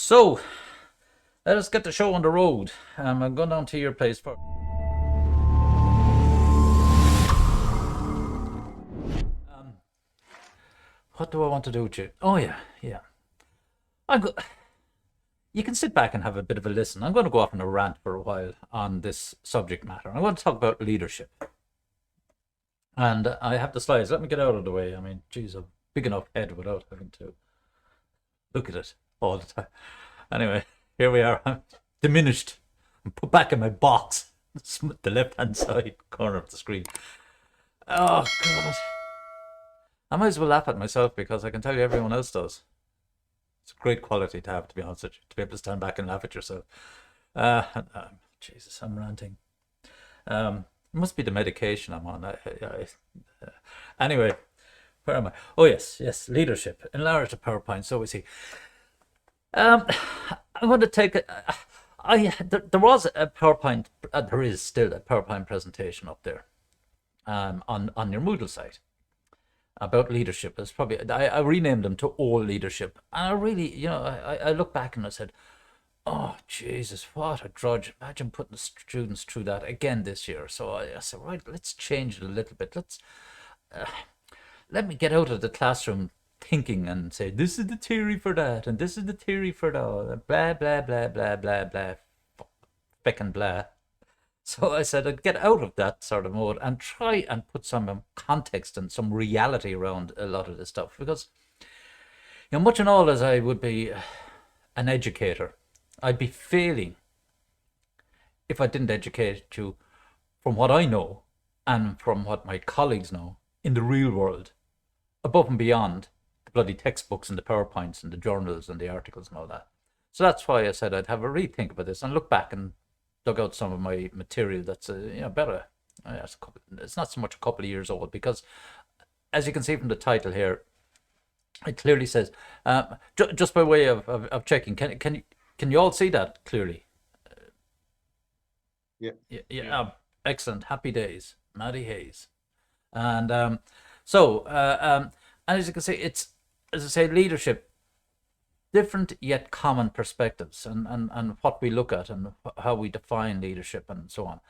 So, let us get the show on the road. I'm going down to your place first. What do I want to do with you? Oh, yeah, yeah. I'm go- you can sit back and have a bit of a listen. I'm going to go off on a rant for a while on this subject matter. I'm going to talk about leadership. And I have the slides. Let me get out of the way. I mean, geez, a big enough head without having to look at it all the time. Anyway, here we are. I'm diminished. I'm put back in my box. The left-hand side corner of the screen. Oh, God. I might as well laugh at myself because I can tell you everyone else does. It's a great quality to have, to be honest with you, to be able to stand back and laugh at yourself. Jesus, I'm ranting. It must be the medication I'm on. Anyway, where am I? Oh, yes, leadership. Enlarge the PowerPoint, so we see. I'm going to take it. There was a PowerPoint, there is still a PowerPoint presentation up there on your Moodle site about leadership. It's probably I renamed them to All Leadership, and I really, I look back and I said, oh Jesus, what a drudge! Imagine putting the students through that again this year. So I said, right, let's change it a little bit. Let me get out of the classroom thinking and say this is the theory for that, and this is the theory for that, blah blah blah blah blah blah, feck and blah. So I said I'd get out of that sort of mode and try and put some context and some reality around a lot of this stuff. Because, much and all as I would be an educator, I'd be failing if I didn't educate you from what I know and from what my colleagues know in the real world, above and beyond the bloody textbooks and the PowerPoints and the journals and the articles and all that. So that's why I said I'd have a rethink about this and look back and dug out some of my material that's better. It's not so much a couple of years old, because as you can see from the title here, it clearly says, just by way of checking, can you all see that clearly? Yeah. Excellent. Happy days, Matty Hayes. And and as you can see, it's, as I say, leadership, different yet common perspectives, and what we look at and how we define leadership and so on.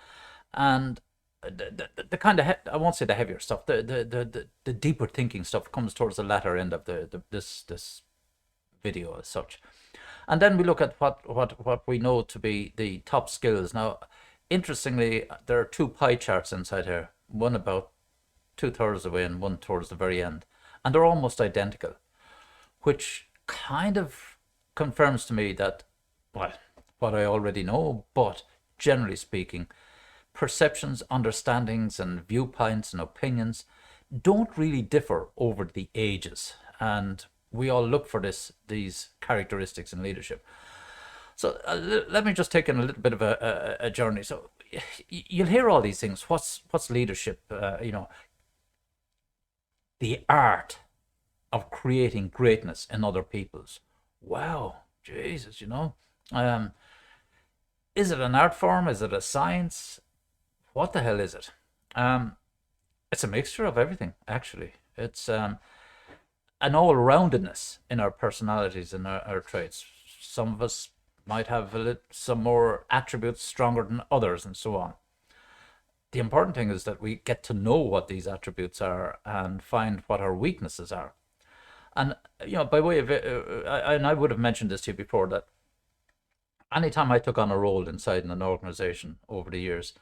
And the kind of I won't say the heavier stuff, the deeper thinking stuff comes towards the latter end of this video as such. And then we look at what we know to be the top skills. Now, interestingly, there are two pie charts inside here, one about 2/3 away and one towards the very end, and they're almost identical, which kind of confirms to me that, well, what I already know, but generally speaking, perceptions, understandings, and viewpoints and opinions don't really differ over the ages, and we all look for these characteristics in leadership. So let me just take in a little bit of a journey. So you'll hear all these things. What's leadership? The art of creating greatness in other people's. Wow, Jesus, is it an art form? Is it a science? What the hell is it? It's a mixture of everything, actually. It's an all-roundedness in our personalities and our traits. Some of us might have some more attributes stronger than others, and so on. The important thing is that we get to know what these attributes are and find what our weaknesses are. And by way of and I would have mentioned this to you before, that anytime I took on a role inside an organization over the years,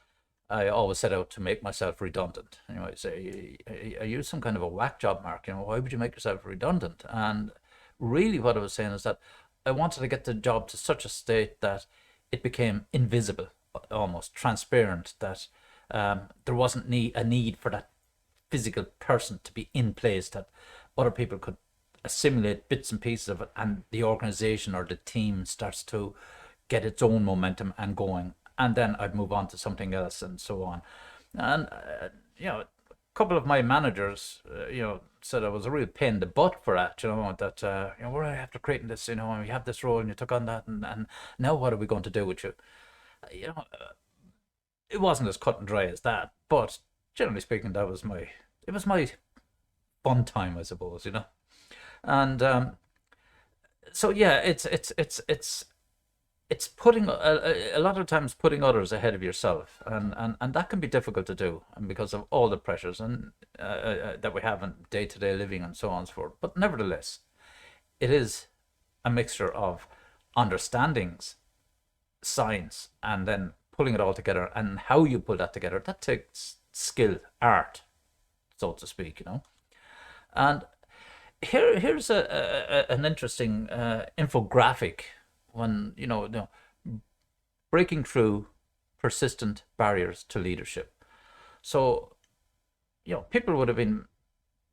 I always set out to make myself redundant. I say, are you some kind of a whack job, Mark? Why would you make yourself redundant? And really what I was saying is that I wanted to get the job to such a state that it became invisible, almost transparent, that there wasn't a need for that physical person to be in place, that other people could assimilate bits and pieces of it, and the organization or the team starts to get its own momentum and going, and then I'd move on to something else and so on. And a couple of my managers said I was a real pain in the butt for that, that we're after creating this, and we have this role and you took on that, and now what are we going to do with you? It wasn't as cut and dry as that, but generally speaking, it was my fun time, I suppose. And So yeah, it's putting a lot of times putting others ahead of yourself, and that can be difficult to do, and because of all the pressures and that we have in day-to-day living and so on and so forth. But nevertheless, it is a mixture of understandings, science, and then pulling it all together. And how you pull that together, that takes skill, art, so to speak, And here's an interesting infographic when breaking through persistent barriers to leadership. So people would have been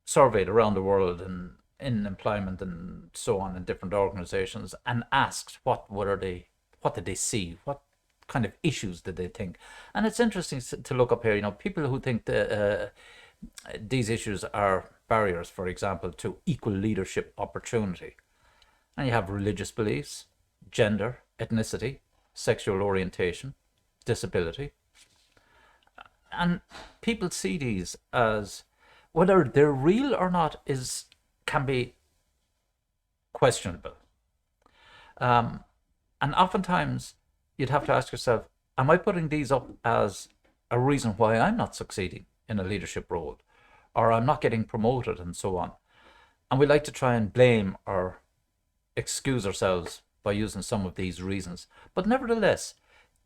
surveyed around the world and in employment and so on in different organizations and asked what did they see, what kind of issues did they think. And it's interesting to look up here, people who think that these issues are barriers, for example, to equal leadership opportunity. And you have religious beliefs, gender, ethnicity, sexual orientation, disability. And people see these as, whether they're real or not can be questionable. And oftentimes you'd have to ask yourself, am I putting these up as a reason why I'm not succeeding in a leadership role, or I'm not getting promoted, and so on? And we like to try and blame or excuse ourselves by using some of these reasons. But nevertheless,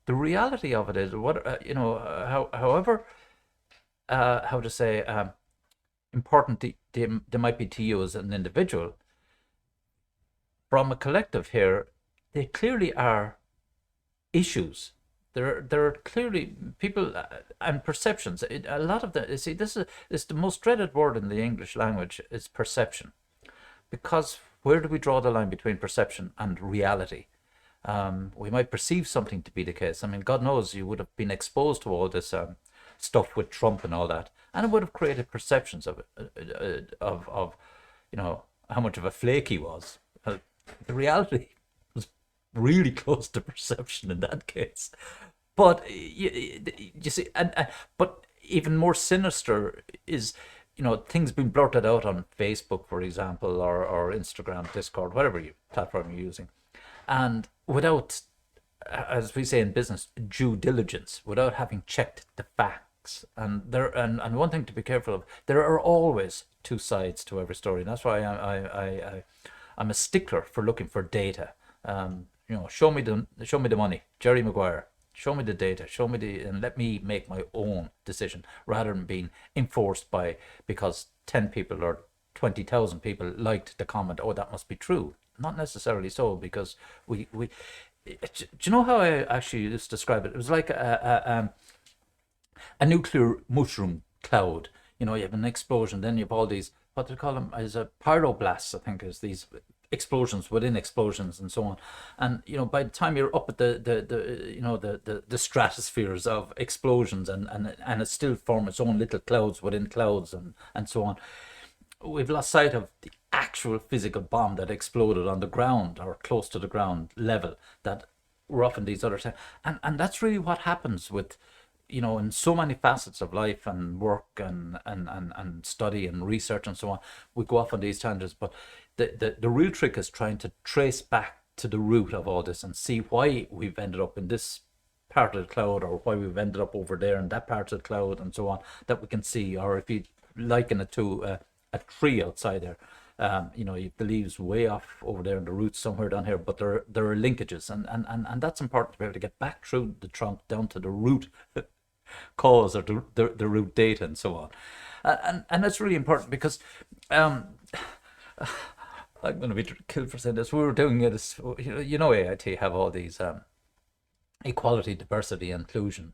the reality of it is, however, how to say, important they might be to you as an individual, from a collective here, they clearly are issues. There are clearly people and perceptions. A lot of the, you see, this is the most dreaded word in the English language, is perception, because where do we draw the line between perception and reality? We might perceive something to be the case. I mean, God knows you would have been exposed to all this stuff with Trump and all that, and it would have created perceptions of it, of how much of a flake he was. The reality was really close to perception in that case. But you see, but even more sinister is, things being blurted out on Facebook, for example, or Instagram, Discord, whatever platform you're using, and without, as we say in business, due diligence, without having checked the facts. And one thing to be careful of, there are always two sides to every story. And that's why I'm a stickler for looking for data. Show me the money, Jerry Maguire. Show me the data. And let me make my own decision, rather than being enforced because 10 people or 20,000 people liked the comment. Oh, that must be true. Not necessarily so, because do you know how I actually used to describe it? It was like a nuclear mushroom cloud. You have an explosion, then you have all these, what do they call them, as a pyroblasts, I think, is these explosions within explosions and so on. And by the time you're up at the stratospheres of explosions, and it still forms its own little clouds within clouds, and so on, we've lost sight of the actual physical bomb that exploded on the ground or close to the ground level, that were often these other things. And that's really what happens with, in so many facets of life and work and study and research and so on. We go off on these tangents, but the real trick is trying to trace back to the root of all this and see why we've ended up in this part of the cloud, or why we've ended up over there in that part of the cloud, and so on, that we can see. Or if you liken it to a tree outside there, the leaves way off over there and the roots somewhere down here, but there are linkages, and that's important to be able to get back through the trunk down to the root cause, or the root data, and so on. And that's really important, because I'm going to be killed for saying this. We were doing it, AIT have all these equality, diversity, inclusion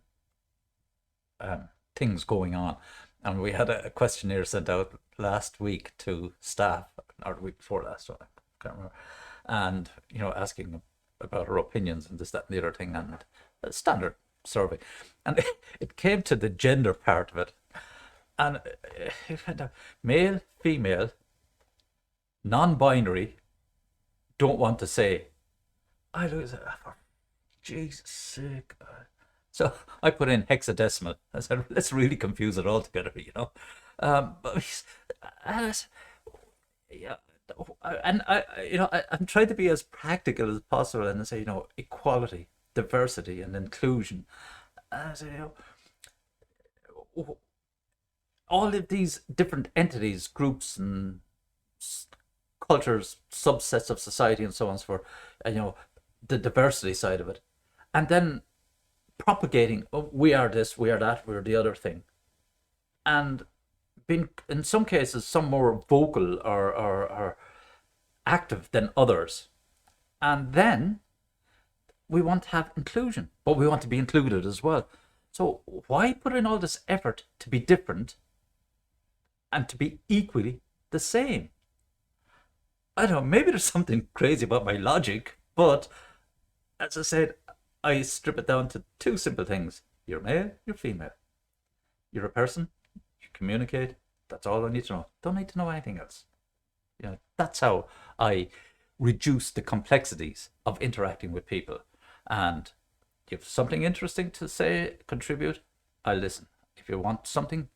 things going on. And we had a questionnaire sent out last week to staff, or the week before last, I can't remember, and asking about our opinions and this, that, and the other thing, and a standard survey. And it came to the gender part of it, and it went down, male, female, non-binary, don't want to say. I was, for Jesus sake. So I put in hexadecimal. I said, let's really confuse it all together, But yeah, And I'm trying to be as practical as possible and say, equality, diversity, and inclusion. And I say, all of these different entities, groups, and cultures, subsets of society, and so on and so forth, the diversity side of it, and then propagating, oh, we are this, we are that, we're the other thing, and being, in some cases, some more vocal or active than others. And then we want to have inclusion, but we want to be included as well. So why put in all this effort to be different and to be equally the same? I don't know, maybe there's something crazy about my logic, but as I said, I strip it down to two simple things. You're male, you're female. You're a person, you communicate, that's all I need to know. Don't need to know anything else. That's how I reduce the complexities of interacting with people. And if you have something interesting to say, contribute, I'll listen. If you want something,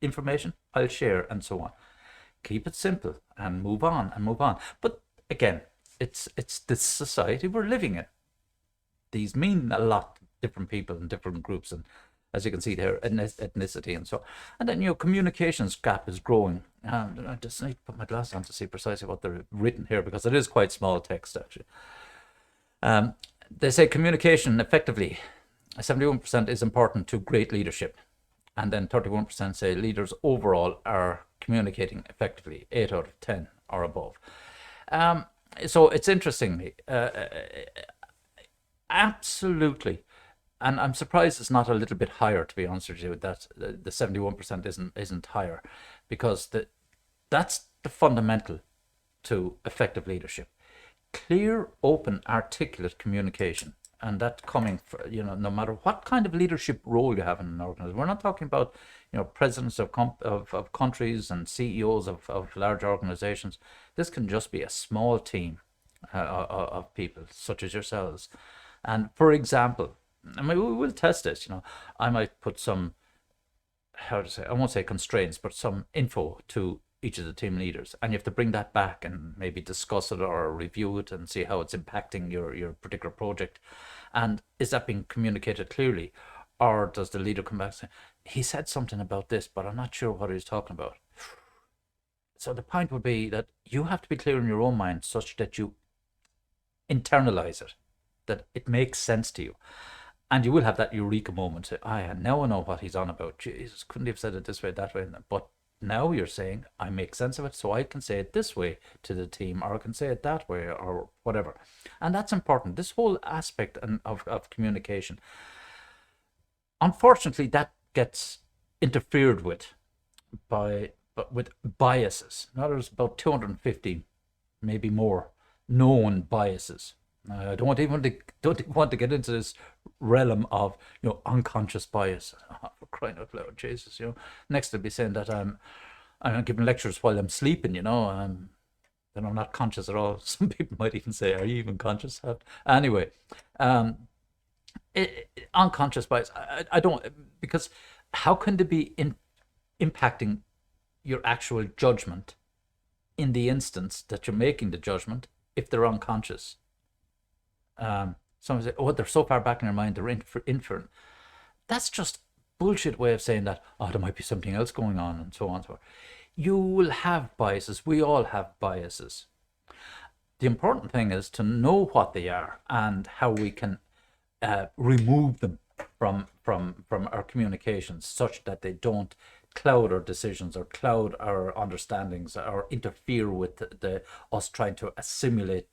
information, I'll share, and so on. Keep it simple and move on and move on. But again, it's this society we're living in. These mean a lot to different people and different groups, and as you can see there, ethnicity and so on. And then, communications gap is growing. And I just need to put my glasses on to see precisely what they're written here, because it is quite small text, actually. They say communication effectively, 71% is important to great leadership. And then 31% say leaders overall are communicating effectively, 8 out of 10 or above. So it's interesting. Absolutely. And I'm surprised it's not a little bit higher, to be honest with you, that the 71% isn't higher, because that's the fundamental to effective leadership. Clear, open, articulate communication. And that coming, no matter what kind of leadership role you have in an organization. We're not talking about, presidents of countries and CEOs of large organizations. This can just be a small team of people, such as yourselves. And for example, I mean, we will test this. I might put some, I won't say constraints, but some info to each of the team leaders, and you have to bring that back and maybe discuss it or review it and see how it's impacting your particular project. And is that being communicated clearly, or does the leader come back and say, he said something about this, but I'm not sure what he's talking about? So the point would be that you have to be clear in your own mind, such that you internalize it, that it makes sense to you. And you will have that eureka moment. Say, now I know what he's on about. Jesus, couldn't he have said it this way, that way? But now you're saying, I make sense of it, so I can say it this way to the team, or I can say it that way, or whatever. And that's important. This whole aspect of communication. Unfortunately, that gets interfered with with biases. Now there's about 250, maybe more, known biases. I don't even want to get into this realm of unconscious bias. Oh, for crying out loud, Jesus! Next to be saying that I'm giving lectures while I'm sleeping. Then I'm not conscious at all. Some people might even say, "Are you even conscious?" Anyway, unconscious bias. I don't, because how can they be impacting your actual judgment in the instance that you're making the judgment if they're unconscious? Someone say, "Oh, they're so far back in their mind, they're inferent." That's just bullshit way of saying that. Oh, there might be something else going on, and so on and so forth. You will have biases. We all have biases. The important thing is to know what they are and how we can remove them from our communications, such that they don't cloud our decisions or cloud our understandings or interfere with us trying to assimilate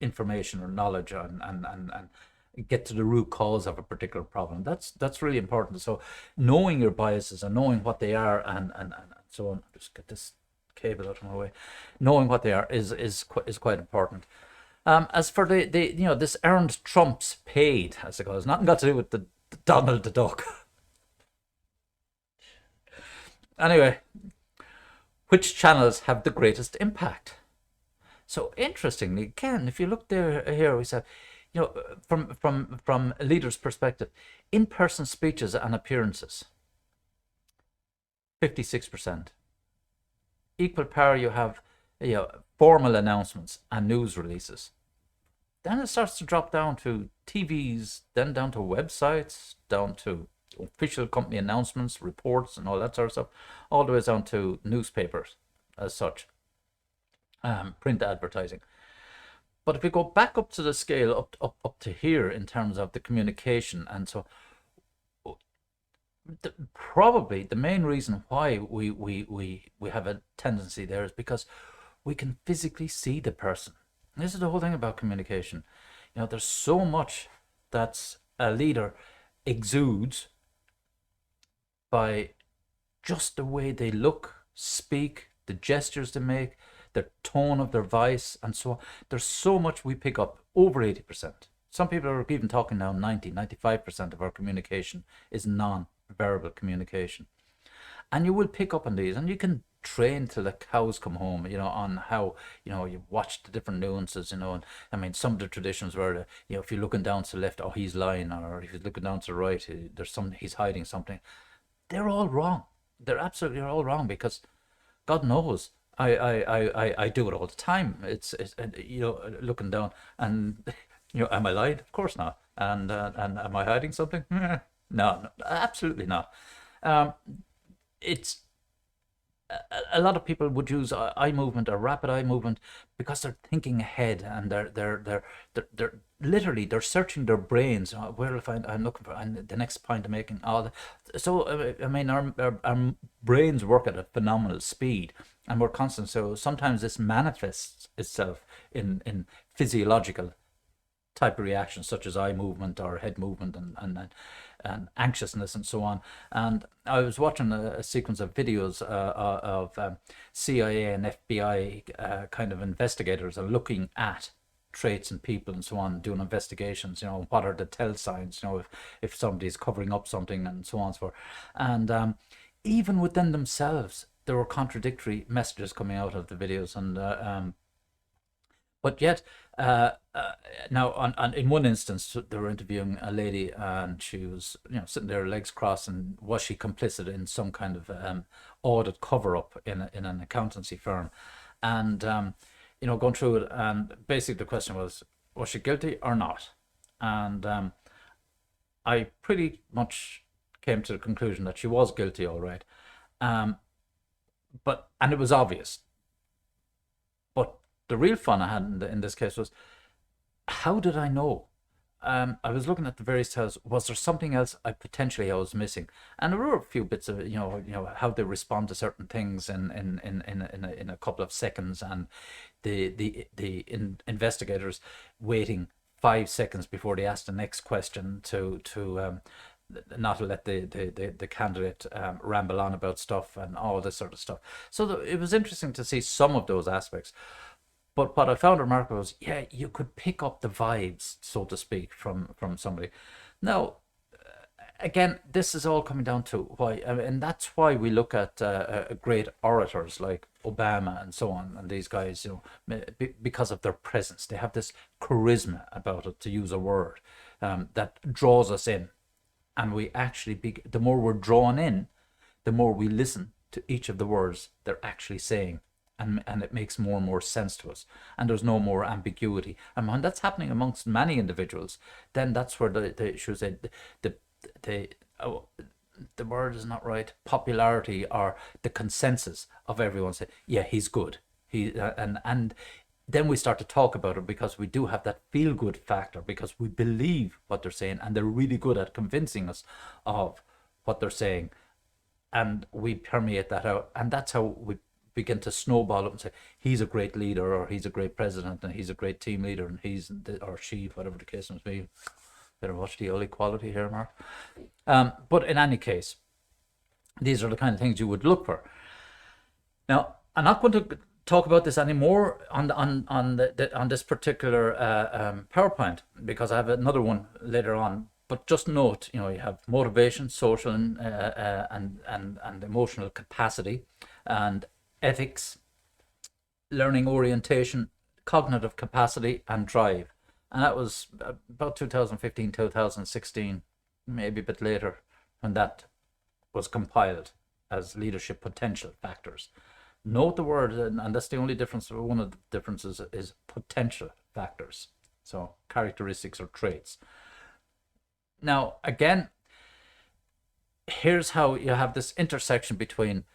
information or knowledge and get to the root cause of a particular problem. That's really important. So knowing your biases and knowing what they are and so on. Just get this cable out of my way. Knowing what they are is quite important. As for the this earned trumps paid, as it goes, nothing got to do with the Donald the Duck. Anyway, which channels have the greatest impact? So interestingly, again, if you look here, we said, from a leader's perspective, in-person speeches and appearances, 56%. equal power you have, formal announcements and news releases. Then it starts to drop down to TVs, then down to websites, down to official company announcements, reports, and all that sort of stuff, all the way down to newspapers as such, print advertising. But if we go back up to the scale, up to here in terms of the communication, and so probably the main reason why we have a tendency there is because we can physically see the person. And this is the whole thing about communication. There's so much that a leader exudes by just the way they look, speak, the gestures they make, the tone of their voice, and so on. There's so much we pick up, over 80%. Some people are even talking now 95% of our communication is non-verbal communication. And you will pick up on these, and you can train till the cows come home, on how, you watch the different nuances, and I mean, some of the traditions were, if you're looking down to the left, oh, he's lying, or if you're looking down to the right, he's hiding something. They're all wrong. They're absolutely all wrong, because God knows I do it all the time. It's looking down, and am I lying? Of course not. And am I hiding something? No, absolutely not. It's a lot of people would use eye movement or rapid eye movement because they're thinking ahead, and they're literally they're searching their brains. Where will I find? I'm looking for, and the next point I'm making. So I mean, our brains work at a phenomenal speed, and we're constant. So sometimes this manifests itself in physiological type of reactions, such as eye movement or head movement, and anxiousness and so on. And I was watching a sequence of videos of CIA and FBI kind of investigators are looking at traits in people and so on, doing investigations. What are the tell signs? If somebody's covering up something and so on and so forth. And even within themselves, there were contradictory messages coming out of the videos, and but yet, now in one instance, they were interviewing a lady, and she was, sitting there, legs crossed, and was she complicit in some kind of audit cover-up in an accountancy firm, and going through it, and basically the question was she guilty or not? And I pretty much came to the conclusion that she was guilty, all right, and it was obvious. But the real fun I had in this case was, how did I know? I was looking at the various tells. Was there something else I was missing? And there were a few bits of how they respond to certain things in a couple of seconds, and the investigators waiting 5 seconds before they ask the next question to not to let the candidate ramble on about stuff and all this sort of stuff. So it was interesting to see some of those aspects. But what I found remarkable was, you could pick up the vibes, so to speak, from somebody. Now, again, this is all coming down to why, and that's why we look at great orators like Obama and so on, and these guys, because of their presence. They have this charisma about it, to use a word, that draws us in. And we actually, the more we're drawn in, the more we listen to each of the words they're actually saying. And it makes more and more sense to us, and there's no more ambiguity. And when that's happening amongst many individuals, then that's where the word is not right, popularity, or the consensus of everyone say, yeah, he's good. And then we start to talk about it, because we do have that feel good factor, because we believe what they're saying, and they're really good at convincing us of what they're saying, and we permeate that out, and that's how we begin to snowball up and say, he's a great leader, or he's a great president, and he's a great team leader, and he's or she, whatever the case must be. Better watch the old equality here, Mark. But in any case, these are the kind of things you would look for. Now, I'm not going to talk about this anymore on this particular PowerPoint, because I have another one later on. But just note, you have motivation, social, and emotional capacity, and ethics, learning orientation, cognitive capacity, and drive. And that was about 2015, 2016, maybe a bit later, when that was compiled as leadership potential factors. Note the word, and that's the only difference. One of the differences is potential factors. So characteristics or traits. Now, again, here's how you have this intersection between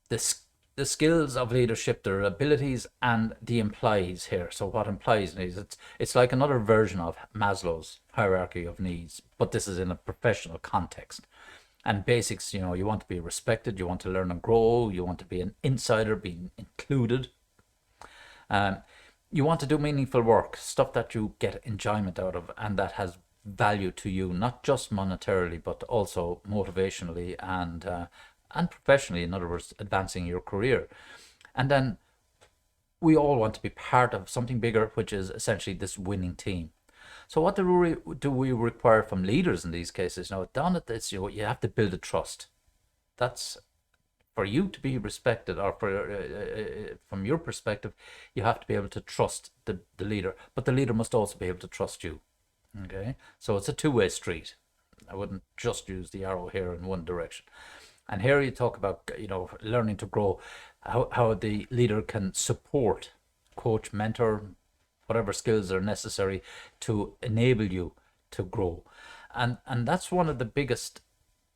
the, the skills of leadership, their abilities, and the implies here. So what implies needs? It's like another version of Maslow's hierarchy of needs, but this is in a professional context. And basics, you want to be respected, you want to learn and grow, you want to be an insider, being included. You want to do meaningful work, stuff that you get enjoyment out of and that has value to you, not just monetarily, but also motivationally and professionally. In other words, advancing your career. And then we all want to be part of something bigger, which is essentially this winning team. So what do we require from leaders in these cases? Now, down at this, you have to build a trust. That's for you to be respected, or from your perspective, you have to be able to trust the leader, but the leader must also be able to trust you. Okay, so it's a two-way street. I wouldn't just use the arrow here in one direction. And here you talk about learning to grow, how the leader can support, coach, mentor, whatever skills are necessary to enable you to grow. And that's one of the biggest,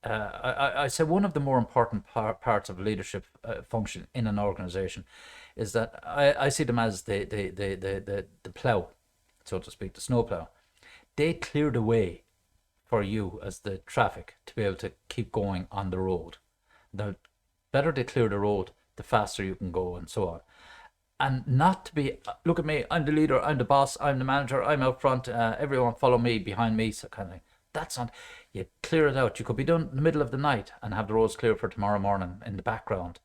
I say one of the more important parts of leadership function in an organization is that I see them as the plow, so to speak, the snow plow. They clear the way for you as the traffic to be able to keep going on the road. The better they clear the road, the faster you can go, and so on. And not to be, look at me, I'm the leader, I'm the boss, I'm the manager, I'm out front, everyone follow me, behind me, so kind of thing. That's not, you clear it out. You could be done in the middle of the night and have the roads clear for tomorrow morning in the background,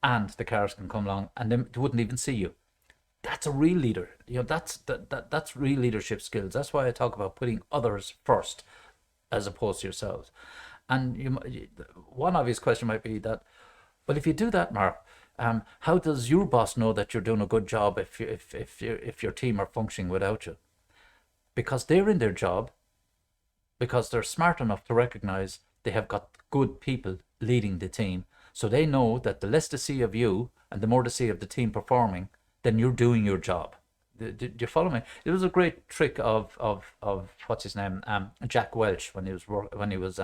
and the cars can come along and they wouldn't even see you. That's a real leader. That's real leadership skills. That's why I talk about putting others first as opposed to yourselves. And one obvious question might be that, well, if you do that, Mark, how does your boss know that you're doing a good job if your team are functioning without you? Because they're in their job, because they're smart enough to recognize they have got good people leading the team. So they know that the less they see of you and the more they see of the team performing, then you're doing your job. Do you follow me? It was a great trick of what's his name, Jack Welch, when he was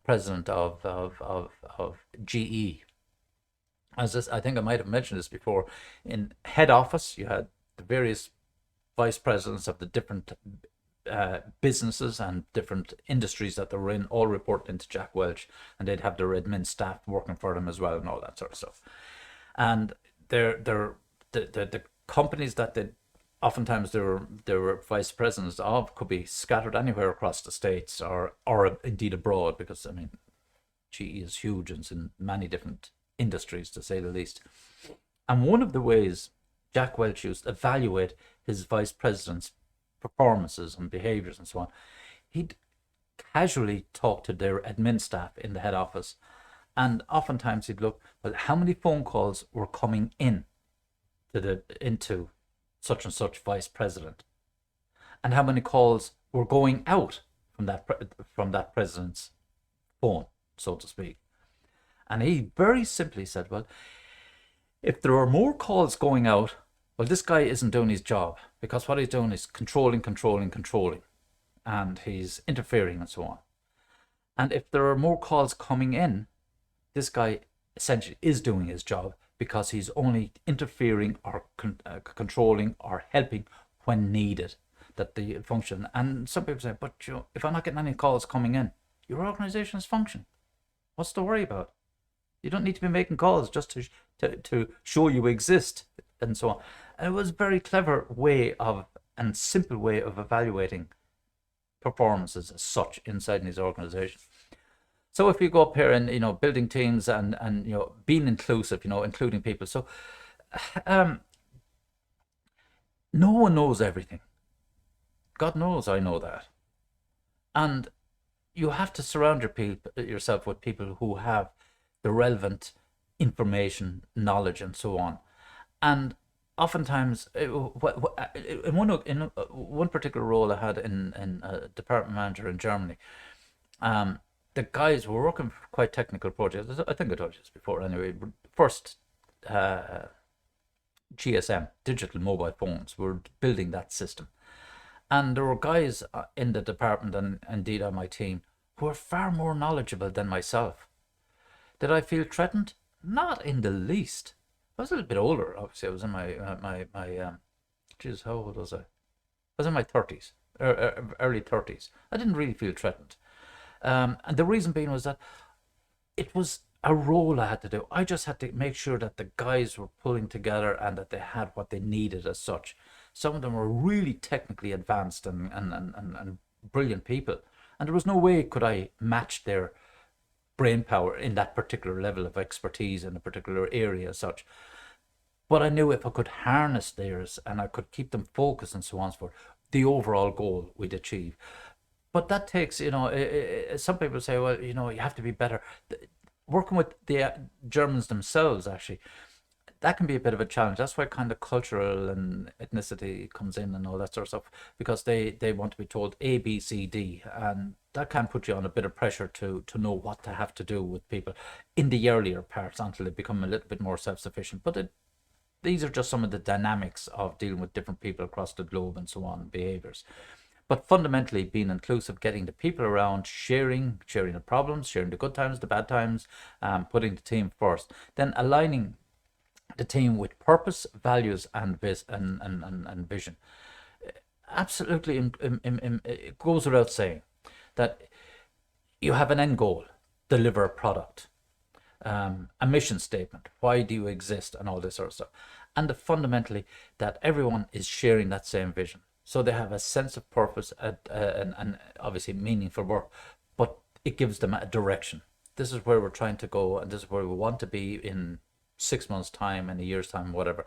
president of GE. I think I might have mentioned this before. In head office, you had the various vice presidents of the different businesses and different industries that they were in, all report into Jack Welch, and they'd have their admin staff working for them as well, and all that sort of stuff. And the companies that they oftentimes they were vice presidents of could be scattered anywhere across the states or indeed abroad, because I mean GE is huge and it's in many different industries, to say the least. And one of the ways Jack Welch used to evaluate his vice presidents' performances and behaviors and so on, he'd casually talk to their admin staff in the head office, and oftentimes he'd look, well, how many phone calls were coming in into such and such vice president, and how many calls were going out from that president's phone, so to speak. And he very simply said, well, if there are more calls going out, well, this guy isn't doing his job, because what he's doing is controlling, and he's interfering and so on. And if there are more calls coming in, this guy essentially is doing his job, because he's only interfering or controlling or helping when needed, that the function. And some people say, but if I'm not getting any calls coming in, your organization is functioning. What's to worry about? You don't need to be making calls just to show you exist, and so on. And it was a very clever way and simple way of evaluating performances as such inside his organization. So if you go up here and building teams and being inclusive, including people. So no one knows everything. God knows I know that. And you have to surround yourself with people who have the relevant information, knowledge, and so on. And oftentimes, in one particular role I had in a department manager in Germany, the guys were working for quite technical projects. I think I told you this before anyway. First GSM, digital mobile phones. We were building that system. And there were guys in the department and indeed on my team who were far more knowledgeable than myself. Did I feel threatened? Not in the least. I was a little bit older, obviously. I was in Jesus, how old was I? I was in my 30s, early 30s. I didn't really feel threatened. And the reason being was that it was a role I had to do. I just had to make sure that the guys were pulling together and that they had what they needed as such. Some of them were really technically advanced and brilliant people. And there was no way could I match their brain power in that particular level of expertise in a particular area as such. But I knew if I could harness theirs and I could keep them focused and so on and so forth, the overall goal we'd achieve. But that takes, some people say, well, you have to be better. Working with the Germans themselves, actually, that can be a bit of a challenge. That's why kind of cultural and ethnicity comes in and all that sort of stuff, because they want to be told A, B, C, D, and that can put you on a bit of pressure to know what to have to do with people in the earlier parts until they become a little bit more self-sufficient. But these are just some of the dynamics of dealing with different people across the globe and so on, behaviors. But fundamentally, being inclusive, getting the people around, sharing the problems, sharing the good times, the bad times, putting the team first, then aligning the team with purpose, values, and vision. Absolutely, it goes without saying that you have an end goal, deliver a product, a mission statement, why do you exist, and all this sort of stuff. And fundamentally, that everyone is sharing that same vision. So they have a sense of purpose and obviously meaningful work, but it gives them a direction. This is where we're trying to go, and this is where we want to be in 6 months' time, in a year's time, whatever.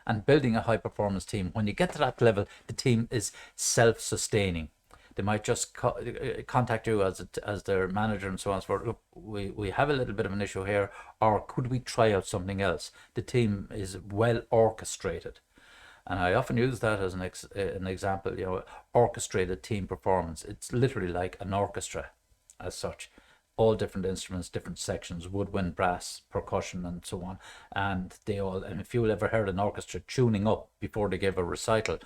And building a high performance team, when you get to that level, the team is self sustaining. They might just contact you as their manager and so on and so forth. Look, we have a little bit of an issue here, or could we try out something else? The team is well orchestrated. And I often use that as an example, orchestrated team performance. It's literally like an orchestra as such. All different instruments, different sections, woodwind, brass, percussion, and so on. And if you ever heard an orchestra tuning up before they give a recital,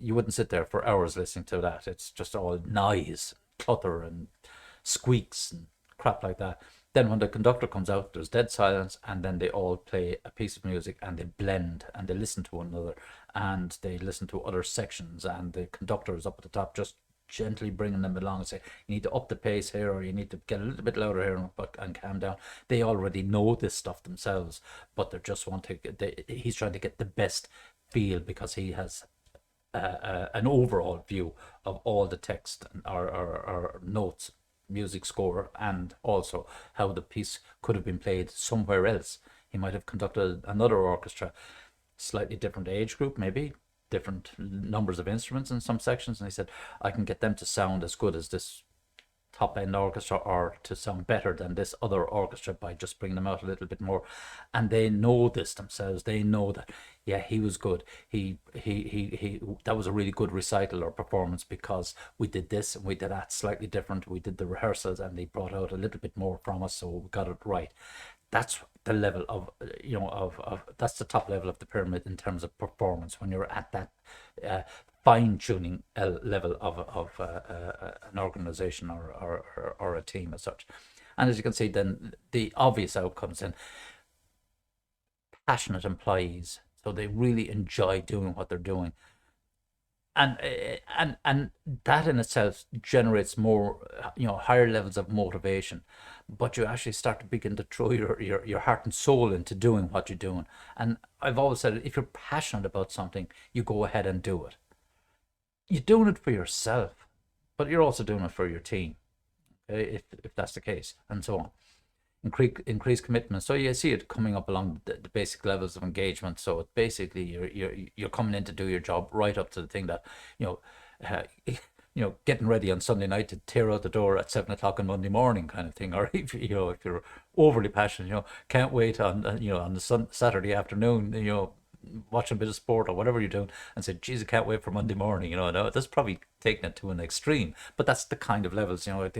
you wouldn't sit there for hours listening to that. It's just all noise, clutter, and squeaks, and crap like that. Then when the conductor comes out, there's dead silence, and then they all play a piece of music and they blend and they listen to one another and they listen to other sections, and the conductor is up at the top just gently bringing them along and say, you need to up the pace here, or you need to get a little bit louder here, and calm down. They already know this stuff themselves, but they just want to he's trying to get the best feel because he has an overall view of all the text or notes, music score, and also how the piece could have been played somewhere else. He might have conducted another orchestra, slightly different age group, maybe different numbers of instruments in some sections, and he said, I can get them to sound as good as this top end orchestra, or to sound better than this other orchestra, by just bringing them out a little bit more. And they know this themselves. They know that, yeah, he was good. He that was a really good recital or performance because we did this and we did that slightly different. We did the rehearsals and they brought out a little bit more from us, so we got it right. That's the level of, that's the top level of the pyramid in terms of performance, when you're at that fine-tuning level of an organization or a team as such. And as you can see, then the obvious outcomes in passionate employees, so they really enjoy doing what they're doing, and that in itself generates more, higher levels of motivation. But you actually start to begin to throw your heart and soul into doing what you're doing. And I've always said, if you're passionate about something, you go ahead and do it. You're doing it for yourself, but you're also doing it for your team, okay, if that's the case, and so on. Increase commitment. So you see it coming up along the basic levels of engagement. So basically you're coming in to do your job, right up to the thing that, uh, getting ready on Sunday night to tear out the door at 7 o'clock on Monday morning, kind of thing. Or if you're overly passionate, can't wait on on the Saturday afternoon, watching a bit of sport or whatever you're doing, and say, geez, I can't wait for Monday morning. No, that's probably taking it to an extreme, but that's the kind of levels. You're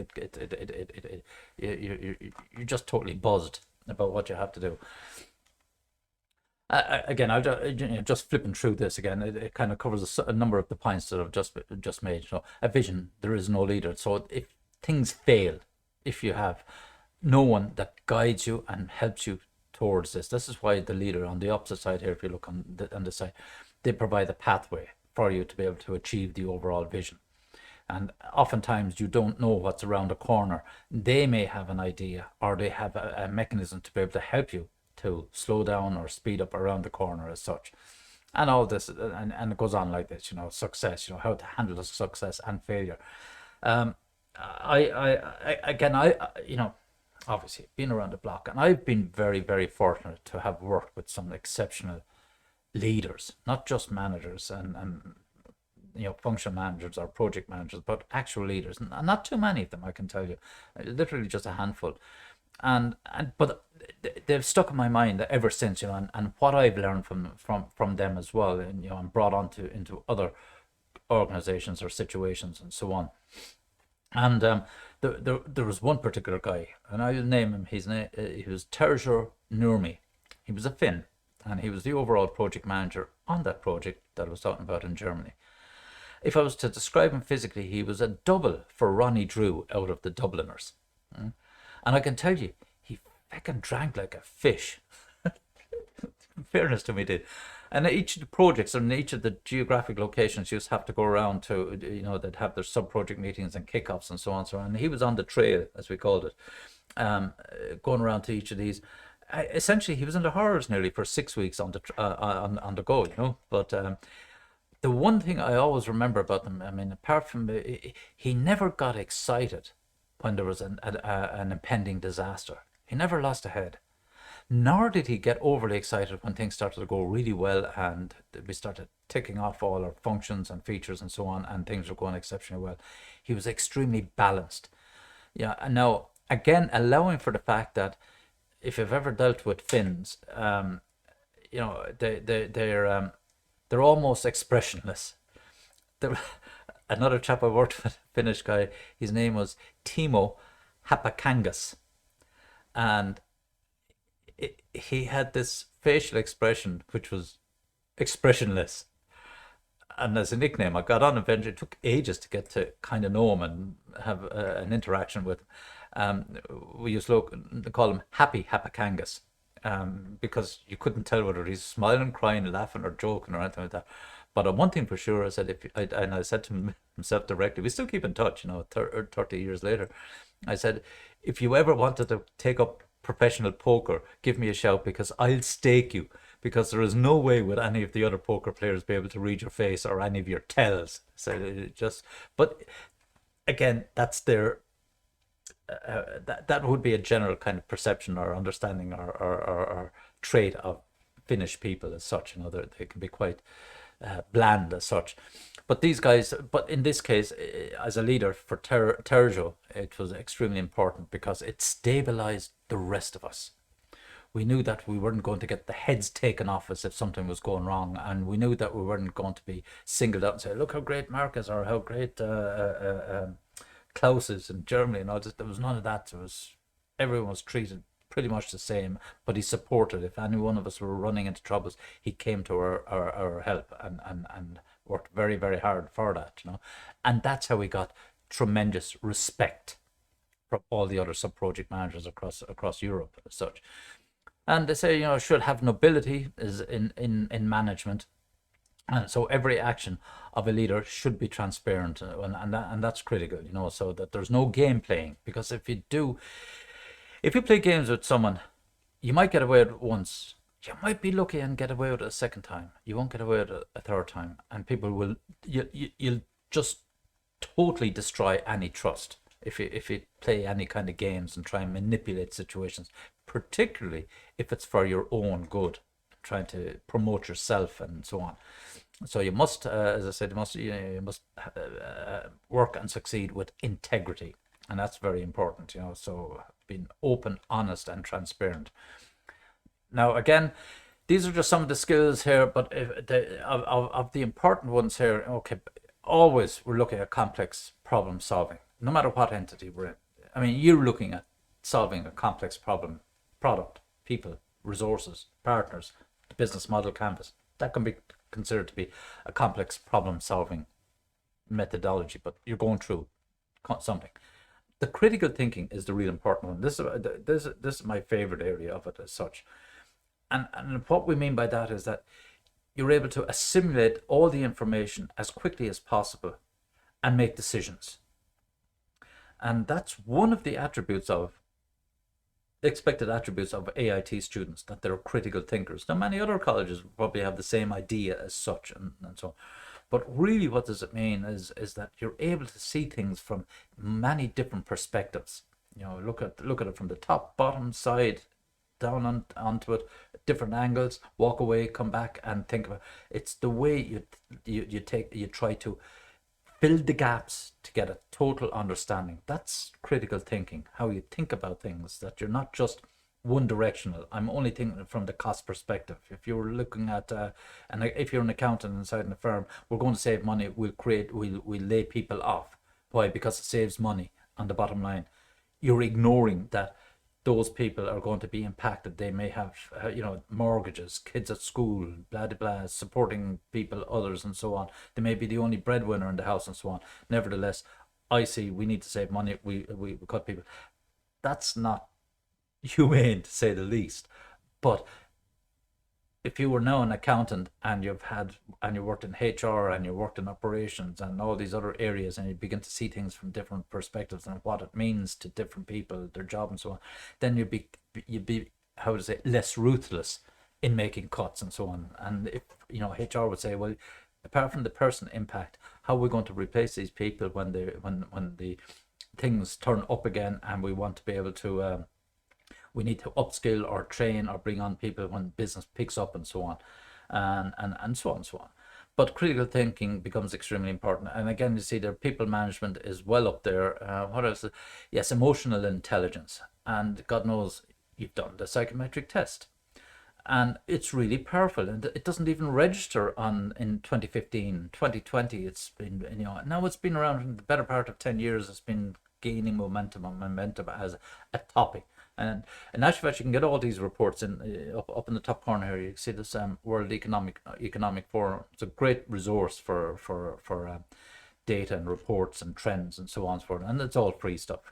just totally buzzed about what you have to do. Again, I'll just flipping through this again. It kind of covers a number of the points that I've just made. A vision, there is no leader. So if things fail, if you have no one that guides you and helps you towards this is why the leader on the opposite side here, if you look on the side, they provide a pathway for you to be able to achieve the overall vision. And oftentimes you don't know what's around the corner. They may have an idea, or they have a mechanism to be able to help you to slow down or speed up around the corner as such. And all this, and it goes on like this, success, how to handle success and failure. Obviously been around the block, and I've been very, very fortunate to have worked with some exceptional leaders, not just managers and function managers or project managers, but actual leaders, and not too many of them, I can tell you, literally just a handful. But they've stuck in my mind ever since, and what I've learned from them as well, and and brought into other organizations or situations and so on. And there was one particular guy, and I will name him. He was Terjur Nurmi. He was a Finn, and he was the overall project manager on that project that I was talking about in Germany. If I was to describe him physically, he was a double for Ronnie Drew out of the Dubliners. And I can tell you, he fucking drank like a fish. In fairness to me, did. And each of the projects and each of the geographic locations, you just have to go around to, they'd have their sub-project meetings and kickoffs and so on and so on. And he was on the trail, as we called it, going around to each of these. Essentially, he was in the horrors nearly for 6 weeks on the go, But the one thing I always remember about them, I mean, apart from he never got excited when there was an impending disaster. He never lost a head. Nor did he get overly excited when things started to go really well and we started ticking off all our functions and features and so on, and things were going exceptionally well. He was extremely balanced. Yeah, and now, again, allowing for the fact that if you've ever dealt with Finns, they're almost expressionless. Another chap I worked with, a Finnish guy, his name was Timo Hapakangas, and he had this facial expression which was expressionless. And as a nickname, I got on eventually. It took ages to get to kind of know him and have an interaction with him. We used to call him Happy Hapakangas, because you couldn't tell whether he's smiling, crying, laughing, or joking or anything like that. But one thing for sure, I said, and I said to himself directly, we still keep in touch, 30 years later. I said, if you ever wanted to take up professional poker, give me a shout, because I'll stake you, because there is no way would any of the other poker players be able to read your face or any of your tells. So but again, that's their that would be a general kind of perception or understanding or trait of Finnish people as such. They can be quite bland as such. But these guys, but in this case, as a leader for Terjo, it was extremely important because it stabilized the rest of us. We knew that we weren't going to get the heads taken off us if something was going wrong, and we knew that we weren't going to be singled out and say, look how great Mark is, or how great Klaus is in Germany and all this. There was none of that. Everyone was treated pretty much the same, but he supported. If any one of us were running into troubles, he came to our help and worked very, very hard for that, and that's how we got tremendous respect from all the other sub-project managers across Europe as such. And they say, should have nobility is in management. And so every action of a leader should be transparent, and that's critical, so that there's no game playing. Because if you play games with someone, you might get away with it once. You might be lucky and get away with it a second time. You won't get away with it a third time, and people will you'll just totally destroy any trust if you play any kind of games and try and manipulate situations, particularly if it's for your own good, trying to promote yourself and so on. So you must, as I said, you must work and succeed with integrity, and that's very important. So being open, honest, and transparent. Now, again, these are just some of the skills here, but of the important ones here, okay, always we're looking at complex problem solving, no matter what entity we're in. I mean, you're looking at solving a complex problem, product, people, resources, partners, the business model canvas. That can be considered to be a complex problem solving methodology, but you're going through something. The critical thinking is the real important one. This is my favorite area of it as such. And what we mean by that is that you're able to assimilate all the information as quickly as possible and make decisions. And that's one of the expected attributes of AIT students, that they're critical thinkers. Now, many other colleges probably have the same idea as such, and so on. But really, what does it mean is that you're able to see things from many different perspectives. Look at it from the top, bottom, side, down onto it, different angles, walk away, come back, and think about it. It's the way you try to fill the gaps to get a total understanding. That's critical thinking, how you think about things, that you're not just one directional. I'm only thinking from the cost perspective. If you're looking at and if you're an accountant inside in a firm, we're going to save money, we'll lay people off. Why? Because it saves money on the bottom line. You're ignoring that those people are going to be impacted. They may have mortgages, kids at school, blah blah blah, supporting people, others, and so on. They may be the only breadwinner in the house, and so on. Nevertheless, I see we need to save money. We cut people. That's not humane, to say the least. But if you were now an accountant and you worked in HR and you worked in operations and all these other areas, and you begin to see things from different perspectives and what it means to different people, their job and so on, then you'd be how to say, less ruthless in making cuts and so on. And if HR would say, well, apart from the person impact, how are we going to replace these people when the things turn up again, and we want to be able to we need to upskill or train or bring on people when business picks up and so on, and so on and so on. But critical thinking becomes extremely important. And again, you see, their people management is well up there. What else? Yes, emotional intelligence. And God knows you've done the psychometric test. And it's really powerful. And it doesn't even register in 2015, 2020. It's been, now it's been around in the better part of 10 years. It's been gaining momentum as a topic. And in actual fact, you can get all these reports up in the top corner here. You can see this World Economic Forum. It's a great resource for data and reports and trends and so on and so forth. And it's all free stuff.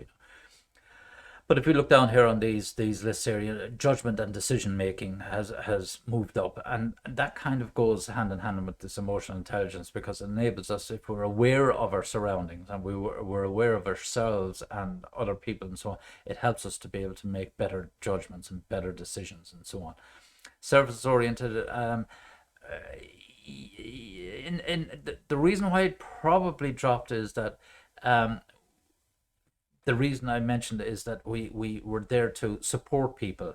But if we look down here on these lists here, judgment and decision making has moved up, and that kind of goes hand in hand with this emotional intelligence, because it enables us, if we're aware of our surroundings and we're aware of ourselves and other people and so on, it helps us to be able to make better judgments and better decisions and so on. Service oriented. The reason why it probably dropped is that. The reason I mentioned is that we were there to support people.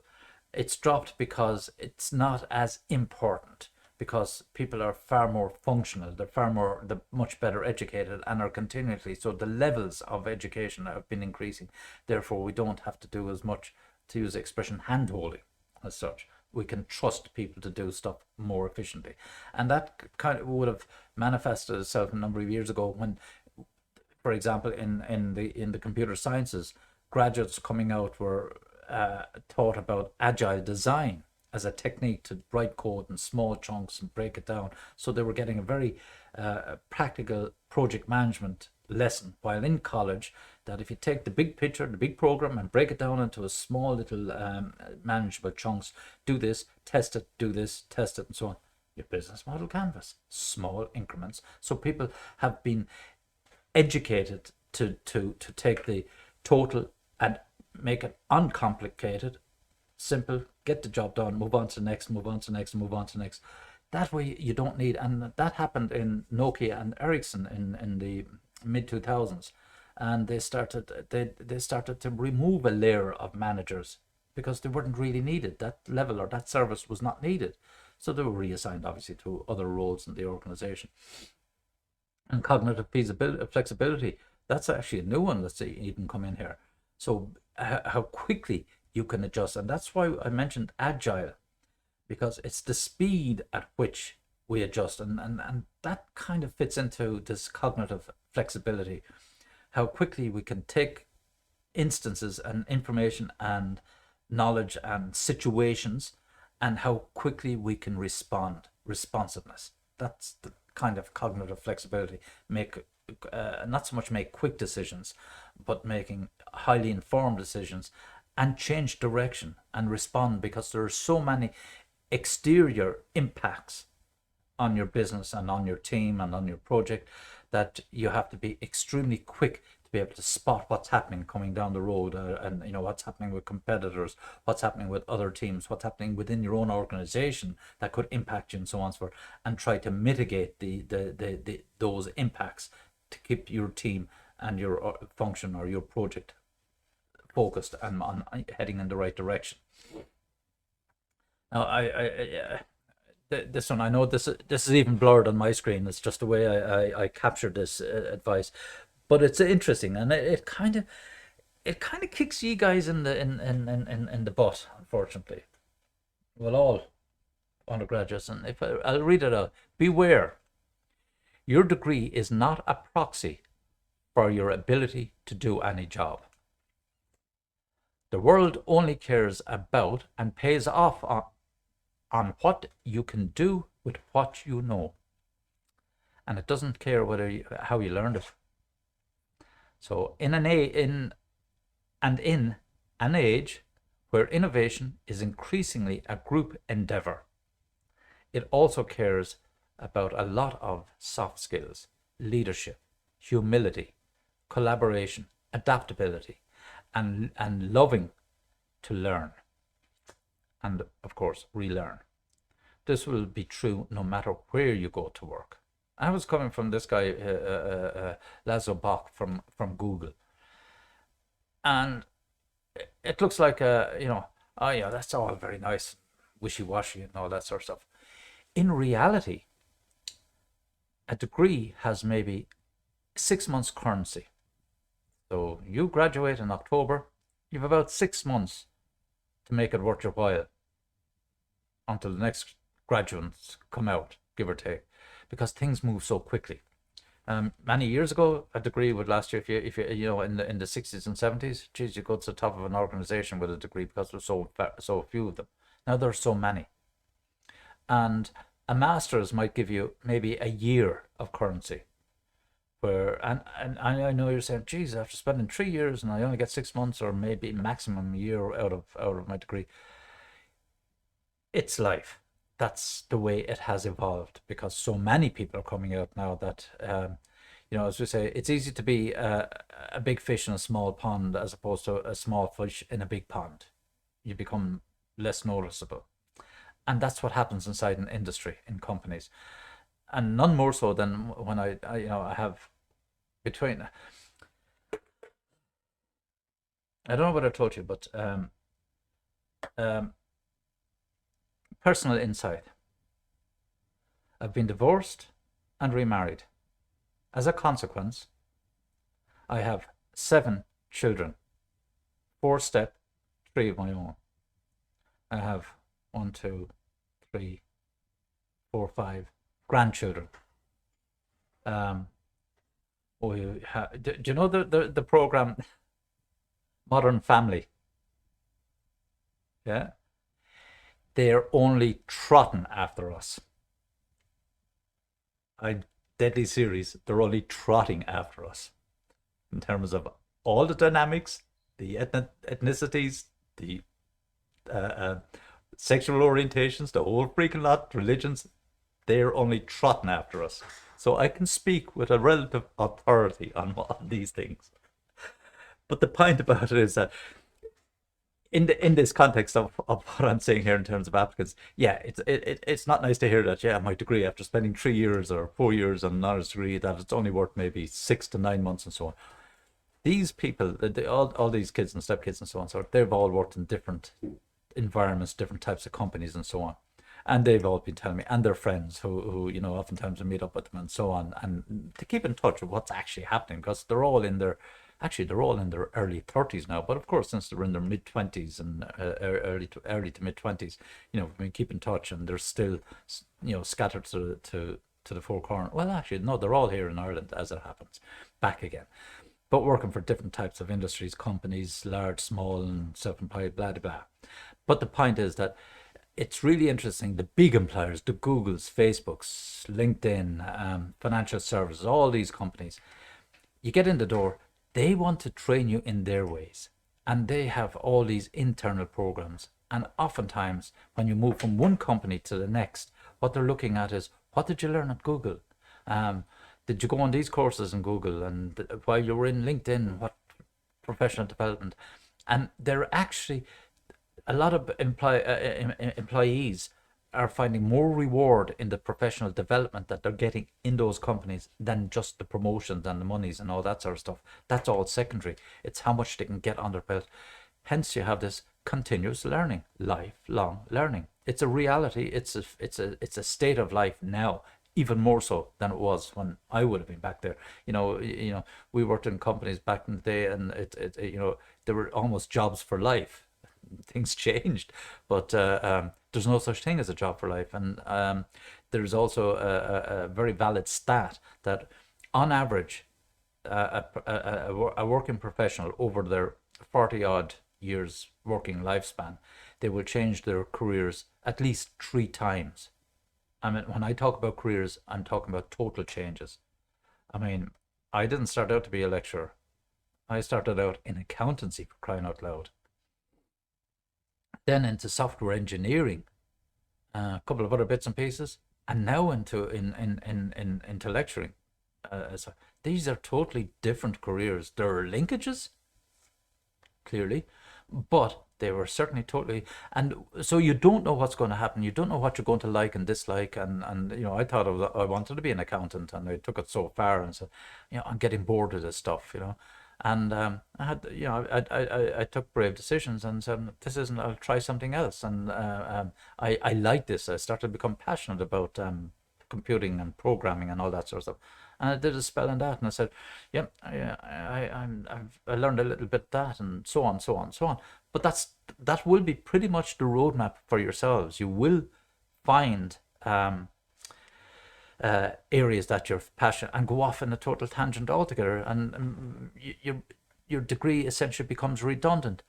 It's dropped because it's not as important, because people are far more functional, they're much better educated and are continuously, so the levels of education have been increasing. Therefore, we don't have to do as much, to use the expression, hand-holding as such. We can trust people to do stuff more efficiently. And that kind of would have manifested itself a number of years ago when, for example, in the computer sciences, graduates coming out were taught about agile design as a technique to write code in small chunks and break it down. So they were getting a very practical project management lesson while in college, that if you take the big picture, the big program, and break it down into a small little manageable chunks, do this, test it, do this, test it, and so on. Your business model canvas, small increments. So people have been educated to take the total and make it uncomplicated, simple, get the job done, move on to the next, move on to the next, move on to the next. That way you don't need, and that happened in Nokia and Ericsson in the mid 2000s, and they started to remove a layer of managers because they weren't really needed. That level or that service was not needed, so they were reassigned obviously to other roles in the organization. And cognitive flexibility, that's actually a new one that's even come in here. So how quickly you can adjust, and that's why I mentioned agile, because it's the speed at which we adjust, and that kind of fits into this cognitive flexibility, how quickly we can take instances and information and knowledge and situations and how quickly we can respond. Responsiveness. That's the kind of cognitive flexibility. Make not so much make quick decisions, but making highly informed decisions and change direction and respond, because there are so many exterior impacts on your business and on your team and on your project that you have to be extremely quick to be able to spot what's happening coming down the road, and what's happening with competitors, what's happening with other teams, what's happening within your own organization that could impact you, and so on and so forth, and try to mitigate those impacts to keep your team and your function or your project focused and on heading in the right direction. Now, this one, I know this is even blurred on my screen. It's just the way I captured this advice, but it's interesting, and it kind of kicks you guys in the butt. Unfortunately, well, all undergraduates, and if I'll read it out. Beware, your degree is not a proxy for your ability to do any job. The world only cares about and pays off on what you can do with what you know, and it doesn't care how you learned it. So in an age where innovation is increasingly a group endeavor, it also cares about a lot of soft skills: leadership, humility, collaboration, adaptability, and loving to learn, and of course relearn. This will be true no matter where you go to work. I was coming from this guy, Lazo Bach from Google, and it looks like oh yeah, that's all very nice, wishy-washy and all that sort of stuff. In reality, a degree has maybe 6 months currency. So you graduate in October, you've about 6 months to make it worth your while until the next graduates come out, give or take, because things move so quickly. Many years ago, a degree would last you, if you in the 60s and 70s. Geez, you go to the top of an organization with a degree because there's so few of them. Now there's so many, and a master's might give you maybe a year of currency. And I know you're saying, geez, after spending 3 years and I only get 6 months or maybe maximum a year out of my degree. It's life. That's the way it has evolved, because so many people are coming out now that, as we say, it's easy to be a big fish in a small pond as opposed to a small fish in a big pond. You become less noticeable. And that's what happens inside an industry, in companies. And none more so than when I have between, I don't know what I told you, but personal insight. I've been divorced and remarried. As a consequence, I have 7 children, 4 step, 3 of my own. I have 1, 2, 3, 4, 5 grandchildren. Do you know the program Modern Family? Yeah, they're only trotting after us. Deadly serious. They're only trotting after us in terms of all the dynamics, the ethnicities, the sexual orientations, the whole freaking lot, religions. They're only trotting after us. So I can speak with a relative authority on these things. But the point about it is that in this context of what I'm saying here in terms of applicants, yeah, it's not nice to hear that, yeah, my degree after spending 3 years or 4 years on an honors degree, that it's only worth maybe 6 to 9 months and so on. These people, all these kids and stepkids and so on, so they've all worked in different environments, different types of companies and so on. And they've all been telling me, and their friends who oftentimes I meet up with them and so on, and to keep in touch with what's actually happening, because they're all in their early 30s now. But of course, since they're in their mid 20s and early to mid 20s, we keep in touch, and they're still, scattered to the four corners. Well, actually, no, they're all here in Ireland, as it happens, back again, but working for different types of industries, companies, large, small, and self-employed, blah blah blah. But the point is that it's really interesting. The big employers, the Googles, Facebooks, LinkedIn, financial services, all these companies, you get in the door, they want to train you in their ways. And they have all these internal programs. And oftentimes, when you move from one company to the next, what they're looking at is, what did you learn at Google? Um, did you go on these courses in Google? And while you were in LinkedIn, what professional development? And they're actually, a lot of employees are finding more reward in the professional development that they're getting in those companies than just the promotions and the monies and all that sort of stuff. That's all secondary. It's how much they can get on their belt. Hence, you have this continuous learning, lifelong learning. It's a reality. It's a state of life now, even more so than it was when I would have been back there. We worked in companies back in the day, and there were almost jobs for life. Things changed, but there's no such thing as a job for life. And there's also a very valid stat that, on average, a working professional over their 40 odd years working lifespan, they will change their careers at least 3 times. I mean, when I talk about careers, I'm talking about total changes. I mean, I didn't start out to be a lecturer. I started out in accountancy, for crying out loud. Then into software engineering, a couple of other bits and pieces, and now into lecturing. So these are totally different careers. There are linkages, clearly, but they were certainly totally. And so you don't know what's going to happen. You don't know what you're going to like and dislike. And I thought I wanted to be an accountant, and I took it so far and said, I'm getting bored of this stuff. And I had, I took brave decisions and said, this isn't, I'll try something else. And I like this. I started to become passionate about computing and programming and all that sort of stuff. And I did a spell in that, and I said, yeah, I learned a little bit of that, and so on, so on, so on. But that will be pretty much the roadmap for yourselves. You will find areas that you're passionate and go off in a total tangent altogether, and your degree essentially becomes redundant,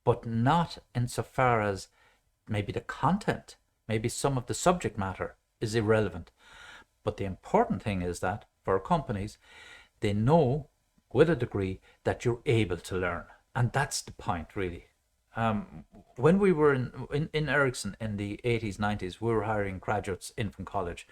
but not insofar as maybe the content, maybe some of the subject matter is irrelevant. But the important thing is that for companies, they know with a degree that you're able to learn, and that's the point, really. When we were in Ericsson in the 80s, 90s, we were hiring graduates in from college.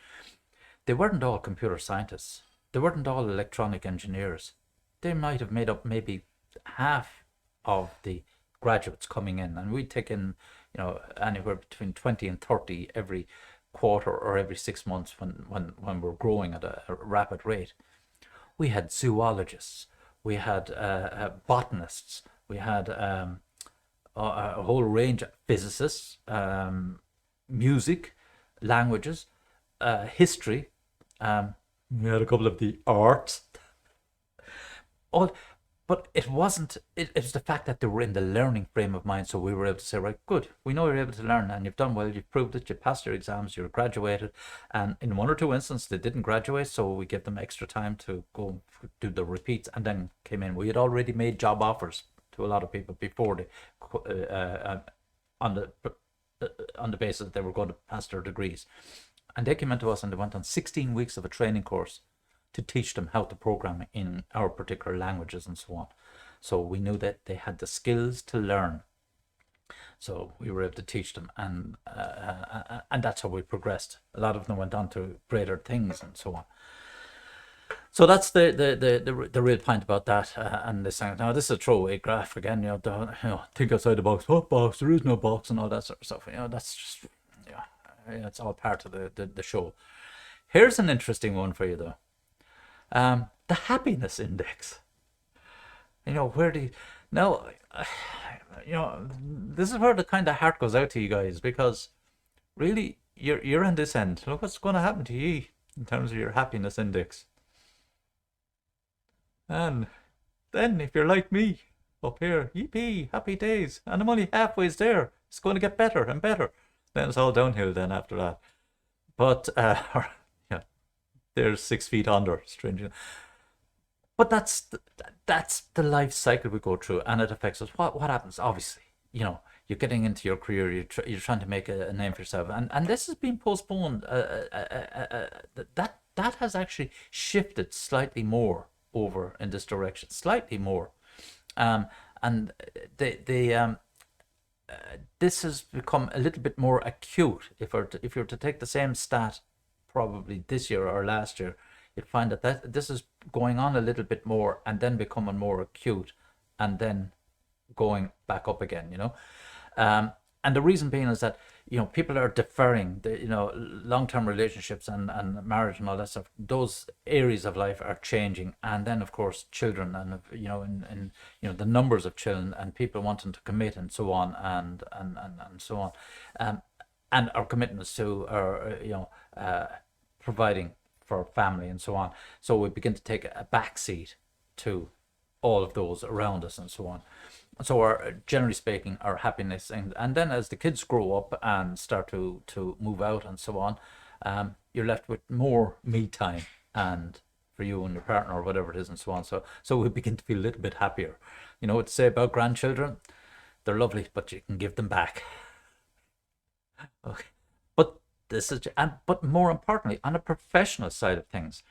They weren't all computer scientists. They weren't all electronic engineers. They might have made up maybe half of the graduates coming in, and we'd take in, anywhere between 20 and 30 every quarter or every 6 months when we're growing at a rapid rate. We had zoologists, we had botanists, we had a whole range of physicists, music, languages, history. We had a couple of the arts. All, but it wasn't. It was the fact that they were in the learning frame of mind. So we were able to say, right, good. We know you're able to learn, and you've done well. You've proved it. You passed your exams. You're graduated. And in one or two instances, they didn't graduate, so we gave them extra time to go do the repeats, and then came in. We had already made job offers to a lot of people before they, on the basis that they were going to pass their degrees. And they came into us and they went on 16 weeks of a training course to teach them how to program in our particular languages and so on. So we knew that they had the skills to learn. So we were able to teach them, and that's how we progressed. A lot of them went on to greater things and so on. So that's the real point about that. And this thing. Now, this is a throwaway graph again. Think outside the box. What box? There is no box, and all that sort of stuff. That's just, it's all part of the show. Here's an interesting one for you, though. The happiness index. Where do you now? This is where the kind of heart goes out to you guys, because really you're in this end. Look what's going to happen to you in terms of your happiness index. And then if you're like me up here, yippee, happy days, and I'm only halfway there. It's going to get better and better. Then it's all downhill then after that. But there's 6 feet under, strangely. But that's the life cycle we go through, and it affects us. What happens? Obviously, you you're getting into your career, you're trying to make a name for yourself, and this has been postponed. That has actually shifted slightly more over in this direction, slightly more, um, and the this has become a little bit more acute. If you were to take the same stat, probably this year or last year, you'd find that this is going on a little bit more and then becoming more acute, and then going back up again. And the reason being is that people are deferring the long-term relationships and marriage and all that stuff. Those areas of life are changing, and then of course children, and the numbers of children and people wanting to commit and so on, and so on, and our commitments to our providing for family and so on. So we begin to take a back seat to all of those around us and so on. So our, generally speaking, our happiness, and then as the kids grow up and start to move out and so on, you're left with more me time, and for you and your partner or whatever it is and so on. So we begin to feel a little bit happier. What to say about grandchildren? They're lovely, but you can give them back. Okay. But but more importantly, on a professional side of things,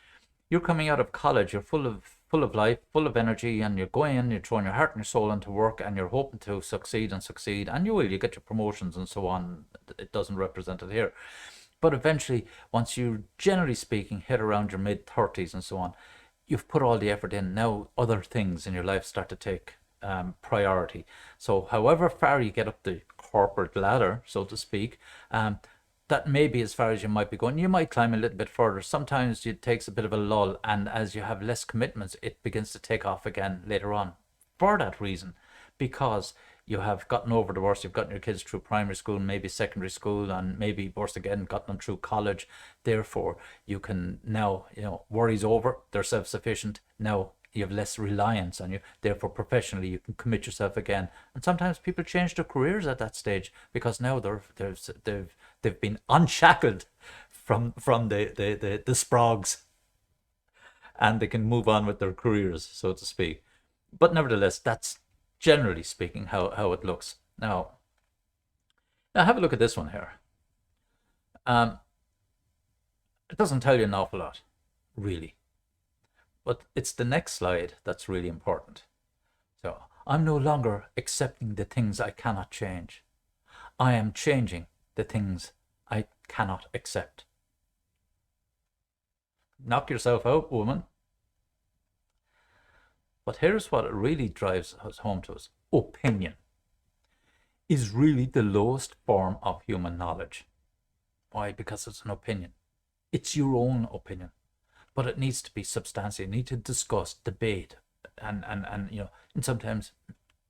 you're coming out of college, you're full of life, full of energy, and you're going in, you're throwing your heart and your soul into work, and you're hoping to succeed, and you get your promotions and so on. It doesn't represent it here. But eventually, once you, generally speaking, hit around your mid-30s and so on, you've put all the effort in. Now other things in your life start to take priority. So however far you get up the corporate ladder, so to speak, that may be as far as you might be going. You might climb a little bit further. Sometimes it takes a bit of a lull, and as you have less commitments, it begins to take off again later on. For that reason, because you have gotten over the worst, you've gotten your kids through primary school, maybe secondary school, and maybe worse again, gotten them through college. Therefore, you can now, worry's over, they're self-sufficient. Now you have less reliance on you. Therefore, professionally, you can commit yourself again. And sometimes people change their careers at that stage, because now they've been unshackled from the sprogs, and they can move on with their careers, so to speak. But nevertheless, that's generally speaking how it looks. Now have a look at this one here. It doesn't tell you an awful lot, really. But it's the next slide that's really important. So, I'm no longer accepting the things I cannot change. I am changing the things I cannot accept. Knock yourself out, woman. But here's what it really drives us home to us. Opinion is really the lowest form of human knowledge. Why? Because it's an opinion. It's your own opinion. But it needs to be substantiated. You need to discuss, debate, and sometimes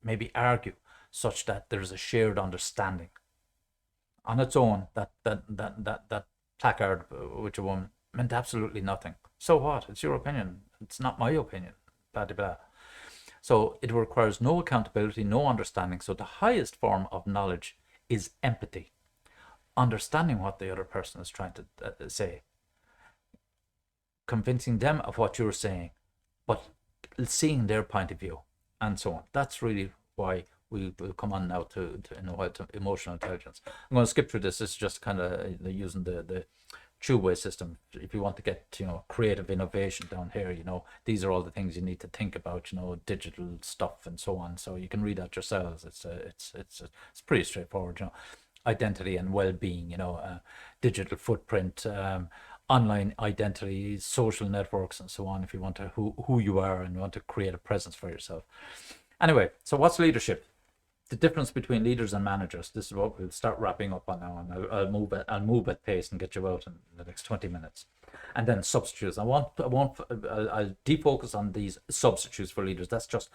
maybe argue, such that there's a shared understanding. On its own, that placard with your woman meant absolutely nothing. So what? It's your opinion. It's not my opinion. Blah blah blah. So it requires no accountability, no understanding. So the highest form of knowledge is empathy, understanding what the other person is trying to say, convincing them of what you're saying, but seeing their point of view, and so on. That's really why we will come on now to emotional intelligence. I'm going to skip through this. This is just kind of using the two-way system. If you want to get creative innovation down here, these are all the things you need to think about, digital stuff and so on. So you can read that yourselves. It's pretty straightforward. Identity and well-being. Digital footprint. Online identity, social networks, and so on, if you want to who you are and you want to create a presence for yourself. Anyway, so what's leadership? The difference between leaders and managers. This is what we'll start wrapping up on now, and I'll move at pace and get you out in the next 20 minutes. And then substitutes. I'll defocus on these substitutes for leaders. That's just,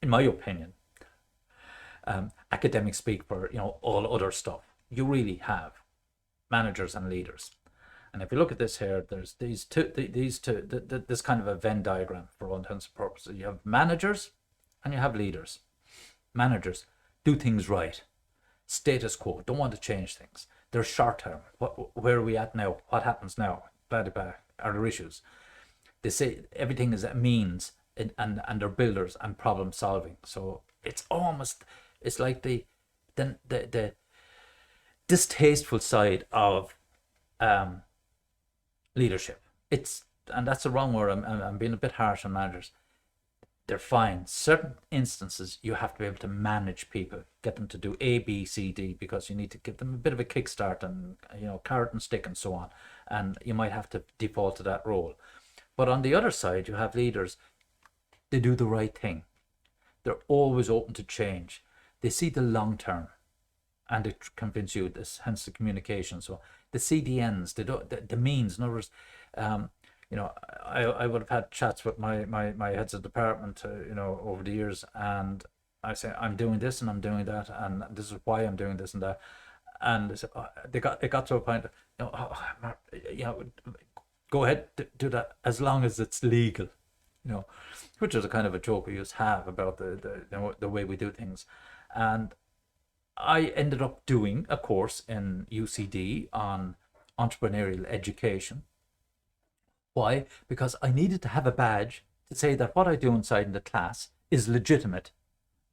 in my opinion, academic speak for all other stuff. You really have managers and leaders. And if you look at this here, there's these two, this kind of a Venn diagram for all intents and purposes. You have managers and you have leaders. Managers do things right, status quo, don't want to change things. They're short term. Where are we at now? What happens now? Blah, blah, blah. Are there issues? They say everything is a means, and they're builders and problem solving. So it's like they then the distasteful side of leadership. And that's the wrong word. I'm being a bit harsh on managers. They're fine. Certain instances, you have to be able to manage people, get them to do A, B, C, D, because you need to give them a bit of a kickstart and, carrot and stick and so on. And you might have to default to that role. But on the other side, you have leaders, they do the right thing. They're always open to change. They see the long term and they convince you this, hence the communication. So the CDNs, the means, in other words, I would have had chats with my heads of department, over the years, and I say I'm doing this and I'm doing that, and this is why I'm doing this and that, and they said, it got to a point, go ahead, do that as long as it's legal, which is a kind of a joke we used to have about the way we do things, and I ended up doing a course in UCD on entrepreneurial education. Why? Because I needed to have a badge to say that what I do inside in the class is legitimate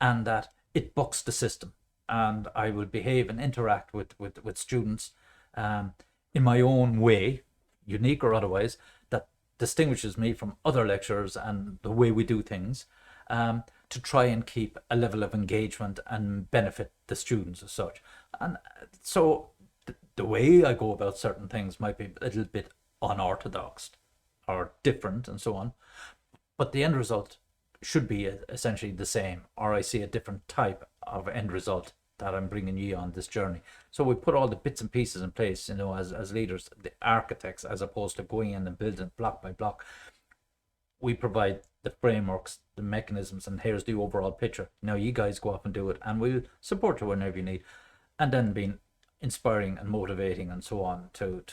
and that it bucks the system. And I will behave and interact with students in my own way, unique or otherwise, that distinguishes me from other lecturers and the way we do things, to try and keep a level of engagement and benefit the students as such. And so the way I go about certain things might be a little bit unorthodox or different and so on, but the end result should be essentially the same, or I see a different type of end result that I'm bringing you on this journey. So we put all the bits and pieces in place, as leaders, the architects, as opposed to going in and building block by block. We provide the frameworks, the mechanisms, and here's the overall picture. Now you guys go off and do it, and we'll support you whenever you need. And then being inspiring and motivating and so on to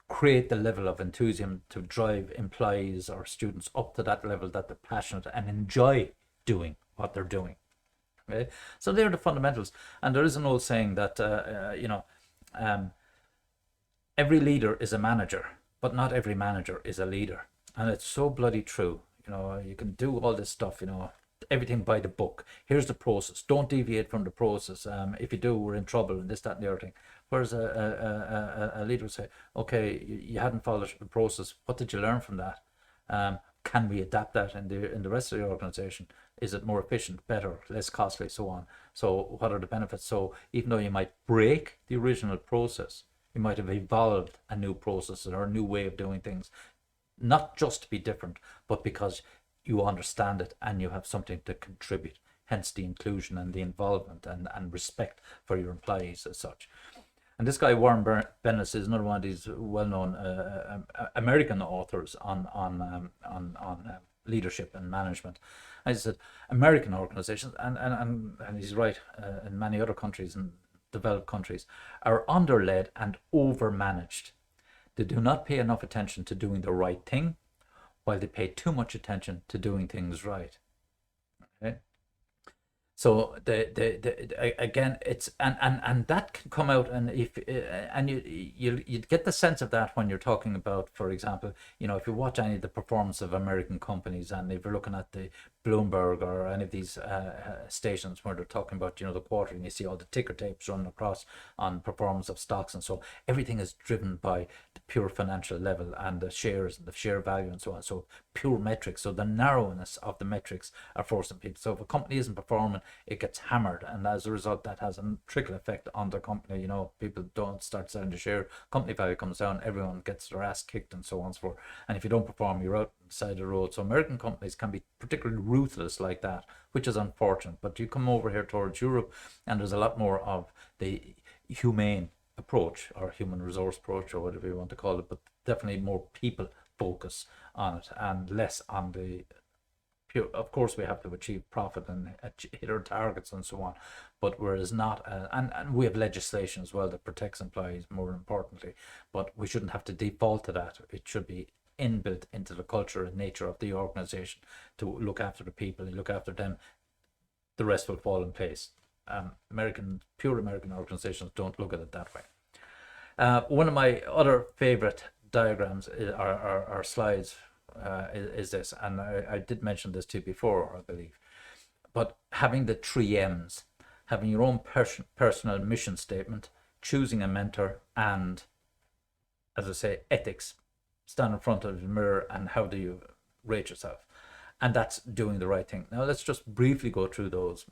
create the level of enthusiasm to drive employees or students up to that level that they're passionate and enjoy doing what they're doing. Okay? So they're the fundamentals. And there is an old saying that every leader is a manager, but not every manager is a leader. And it's so bloody true. You can do all this stuff, everything by the book. Here's the process. Don't deviate from the process. If you do, we're in trouble, and this, that, and the other thing. Whereas a leader would say, okay, you hadn't followed the process. What did you learn from that? Can we adapt that in the rest of the organization? Is it more efficient, better, less costly, so on? So what are the benefits? So even though you might break the original process, you might have evolved a new process or a new way of doing things, not just to be different, but because you understand it and you have something to contribute, hence the inclusion and the involvement and respect for your employees as such. And this guy Warren Bennis is another one of these well-known American authors on leadership and management. And he said American organizations, and he's right, in many other countries and developed countries, are under-led and over-managed. They do not pay enough attention to doing the right thing, while they pay too much attention to doing things right. Okay. So again, it's and that can come out, and if and you get the sense of that when you're talking about, for example, if you watch any of the performance of American companies, and if you're looking at the Bloomberg or any of these stations where they're talking about the quarter, and you see all the ticker tapes running across on performance of stocks, and so everything is driven by the pure financial level and the shares and the share value and so on. So pure metrics. So the narrowness of the metrics are forcing people. So if a company isn't performing, it gets hammered, and as a result that has a trickle effect on the company. People don't start selling the share, company value comes down, everyone gets their ass kicked and so on and so forth, and if you don't perform, you're out the side of the road. So American companies can be particularly ruthless like that, which is unfortunate. But you come over here towards Europe and there's a lot more of the humane approach, or human resource approach, or whatever you want to call it, but definitely more people focus on it and less on the pure. Of course we have to achieve profit and hit our targets and so on, but whereas not and we have legislation as well that protects employees, more importantly, but we shouldn't have to default to that. It should be inbuilt into the culture and nature of the organization to look after the people and look after them. The rest will fall in place. Pure American organizations don't look at it that way. One of my other favorite diagrams slides is this, and I did mention this to you before, I believe, but having the three M's, having your own personal mission statement, choosing a mentor, and, as I say, ethics. Stand in front of the mirror and how do you rate yourself? And that's doing the right thing. Now let's just briefly go through those.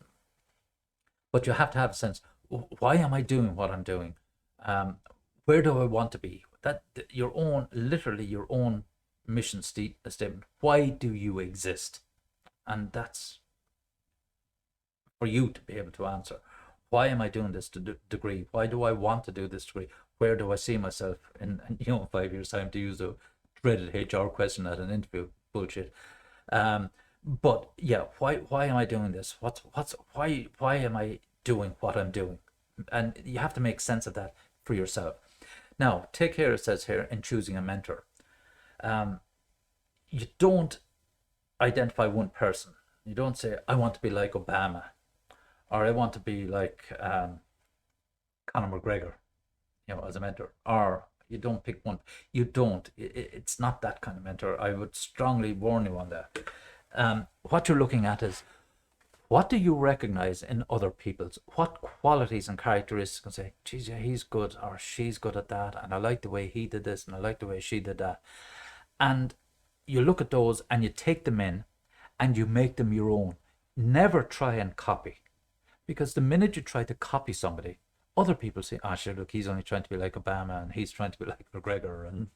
But you have to have a sense, why am I doing what I'm doing? Where do I want to be? That your own, literally your own mission statement. Why do you exist? And that's for you to be able to answer. Why am I doing this degree? Why do I want to do this degree? Where do I see myself in 5 years' time, to use the dreaded HR question at an interview? Bullshit. But yeah, why am I doing this? Why am I doing what I'm doing? And you have to make sense of that for yourself. Now, take care, it says here, in choosing a mentor. You don't identify one person. You don't say, I want to be like Obama, or I want to be like Conor McGregor, as a mentor. Or you don't pick one. You don't. It's not that kind of mentor. I would strongly warn you on that. What you're looking at is, what do you recognize in other people's? What qualities and characteristics can say, geez, yeah, he's good or she's good at that, and I like the way he did this and I like the way she did that. And you look at those and you take them in and you make them your own. Never try and copy. Because the minute you try to copy somebody, other people say, sure, look, he's only trying to be like Obama, and he's trying to be like McGregor, and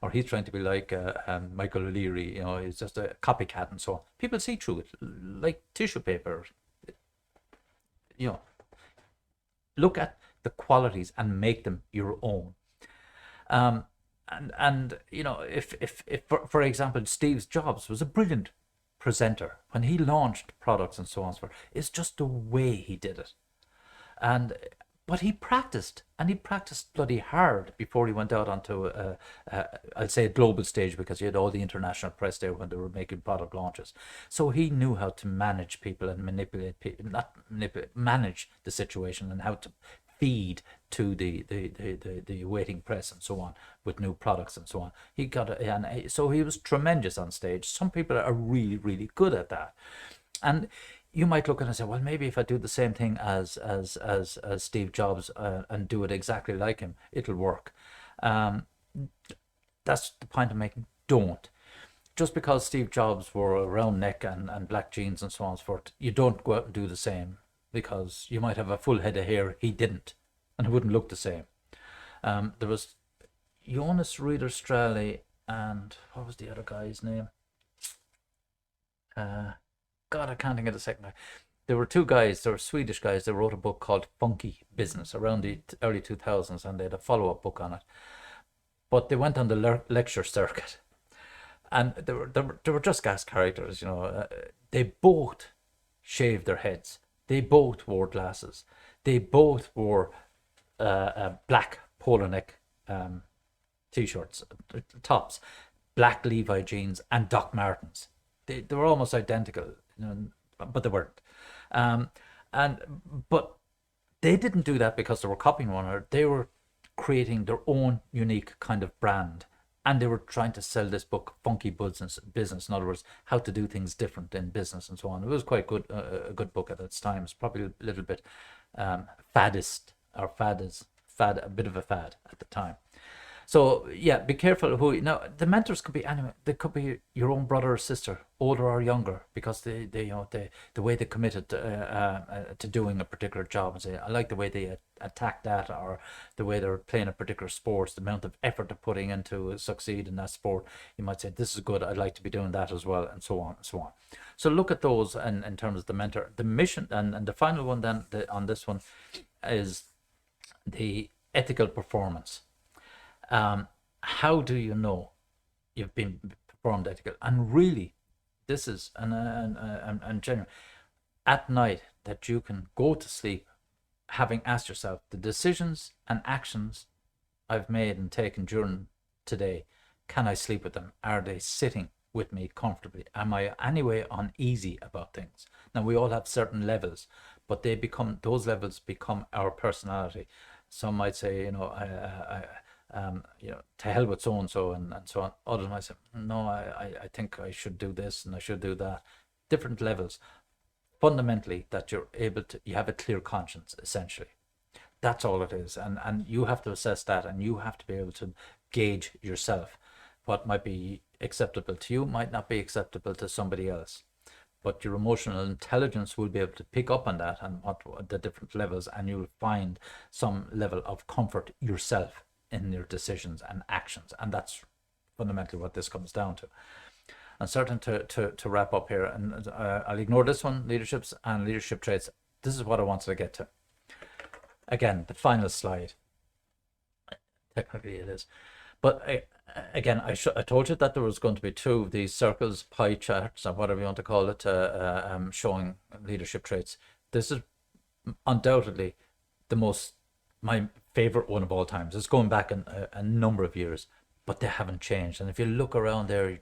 or he's trying to be like Michael O'Leary, he's just a copycat and so on. People see through it like tissue paper. Look at the qualities and make them your own. And if for example, Steve Jobs was a brilliant presenter when he launched products and so on and so forth. It's just the way he did it. But he practiced, and he practiced bloody hard before he went out onto I'd say a global stage, because he had all the international press there when they were making product launches. So he knew how to manage people and manipulate people, not manipulate, manage the situation, and how to feed to the waiting press and so on with new products and so on. So he was tremendous on stage. Some people are really, really good at that. And you might look at it and say, well, maybe if I do the same thing as Steve Jobs and do it exactly like him, it'll work. That's the point I'm making. Don't. Just because Steve Jobs wore a round neck and black jeans and so on and so forth, you don't go out and do the same, because you might have a full head of hair. He didn't, and it wouldn't look the same. There was Jonas Reader Straley, and what was the other guy's name? God, I can't think of the second guy. There were two guys, they were Swedish guys, they wrote a book called Funky Business around the early 2000s, and they had a follow-up book on it. But they went on the lecture circuit, and they were just gas characters, they both shaved their heads. They both wore glasses. They both wore black polo neck t-shirts, tops, black Levi jeans, and Doc Martens. They were almost identical, but they weren't. But they didn't do that because they were copying one another. They were creating their own unique kind of brand, and they were trying to sell this book, Funky Business. In other words, how to do things different in business and so on. It was quite good, a good book at its time. It's probably a little bit faddist, or a bit of a fad at the time. So yeah, be careful who. Now the mentors could be anyone. They could be your own brother or sister, older or younger, because they the way they committed to doing a particular job, and say, I like the way they attack that, or the way they're playing a particular sport, the amount of effort they're putting into succeed in that sport. You might say, this is good, I'd like to be doing that as well, and so on and so on. So look at those in terms of the mentor, the mission, and the final one then on this one is the ethical performance. How do you know you've been performed ethical? And really, this is and genuine, at night, that you can go to sleep having asked yourself, the decisions and actions I've made and taken during today, can I sleep with them? Are they sitting with me comfortably? Am I anyway uneasy about things? Now, we all have certain levels, but those levels become our personality. Some might say, to hell with so-and-so and so on. Others might say, no, I think I should do this and I should do that. Different levels. fundamentally that you have a clear conscience, essentially. That's all it is. And you have to assess that, and you have to be able to gauge yourself. What might be acceptable to you might not be acceptable to somebody else. But your emotional intelligence will be able to pick up on that and what the different levels, and you'll find some level of comfort yourself in your decisions and actions. And that's fundamentally what this comes down to. And starting to wrap up here, and I'll ignore this one, leaderships and leadership traits. This is what I wanted to get to. Again, the final slide. Technically it is. But again, I told you that there was going to be two of these circles, pie charts, or whatever you want to call it, showing leadership traits. This is undoubtedly my favorite one of all times. It's going back a number of years, but they haven't changed. And if you look around there, you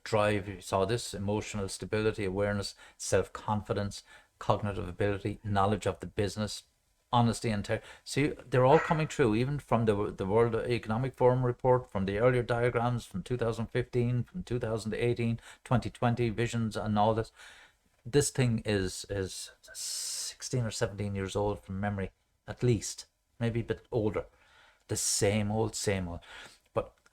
saw this: emotional stability, awareness, self-confidence, cognitive ability, knowledge of the business, honesty and see, they're all coming true, even from the World Economic Forum report, from the earlier diagrams from 2015, from 2018, 2020 visions, and all this. This thing is 16 or 17 years old from memory, at least, maybe a bit older. The same old.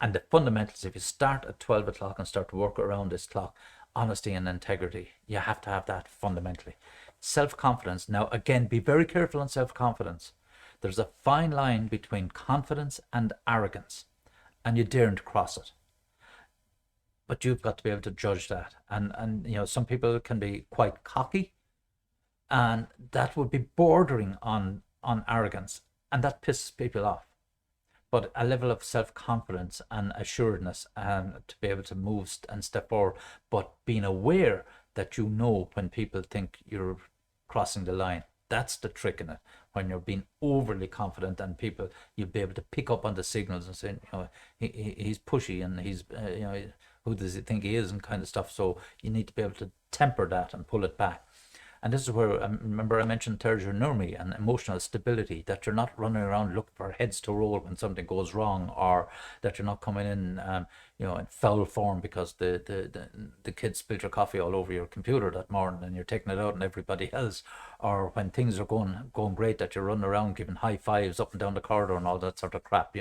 And the fundamentals, if you start at 12 o'clock and start to work around this clock, honesty and integrity, you have to have that fundamentally. Self-confidence. Now, again, be very careful on self-confidence. There's a fine line between confidence and arrogance, and you daren't cross it. But you've got to be able to judge that. And some people can be quite cocky, and that would be bordering on arrogance, and that pisses people off. But a level of self-confidence and assuredness, and to be able to move and step forward, but being aware that when people think you're crossing the line. That's the trick in it. When you're being overly confident, and people, you'll be able to pick up on the signals and say, he's pushy, and he's, who does he think he is, and kind of stuff. So you need to be able to temper that and pull it back. And this is where, remember I mentioned tergenormy and emotional stability, that you're not running around looking for heads to roll when something goes wrong, or that you're not coming in, in foul form because the kids spilled your coffee all over your computer that morning and you're taking it out on everybody else, or when things are going great, that you're running around giving high fives up and down the corridor and all that sort of crap,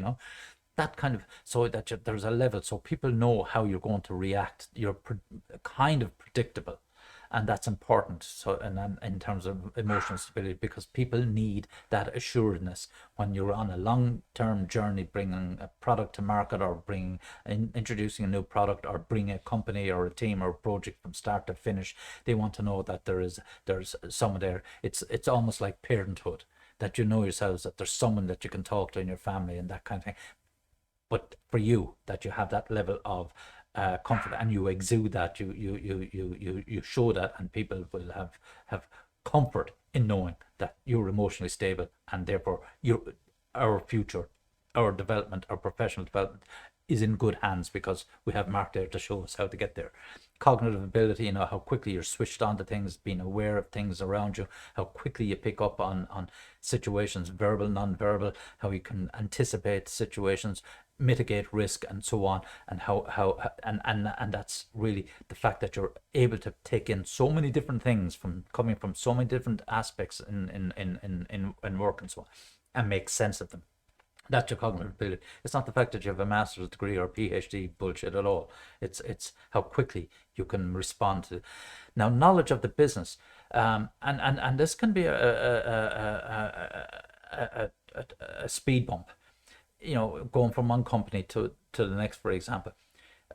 that kind of, so that there's a level, so people know how you're going to react. You're kind of predictable. And that's important. So, and in terms of emotional stability, because people need that assuredness when you're on a long-term journey, bringing a product to market, or introducing a new product, or bringing a company or a team or a project from start to finish. They want to know that there's someone there. It's almost like parenthood, that you know yourselves, that there's someone that you can talk to in your family and that kind of thing. But for you, that you have that level of comfort, and you exude that, you show that, and people will have comfort in knowing that you're emotionally stable, and therefore our future, our development, our professional development is in good hands, because we have Mark there to show us how to get there. Cognitive ability, how quickly you're switched on to things, being aware of things around you, how quickly you pick up on situations, verbal, non-verbal, how you can anticipate situations, mitigate risk, and so on, and and that's really the fact that you're able to take in so many different things coming from so many different aspects in work and so on, and make sense of them. That's your cognitive ability. It's not the fact that you have a master's degree or PhD bullshit at all. It's how quickly you can respond to. Now, knowledge of the business, and this can be a speed bump. Going from one company to the next, for example.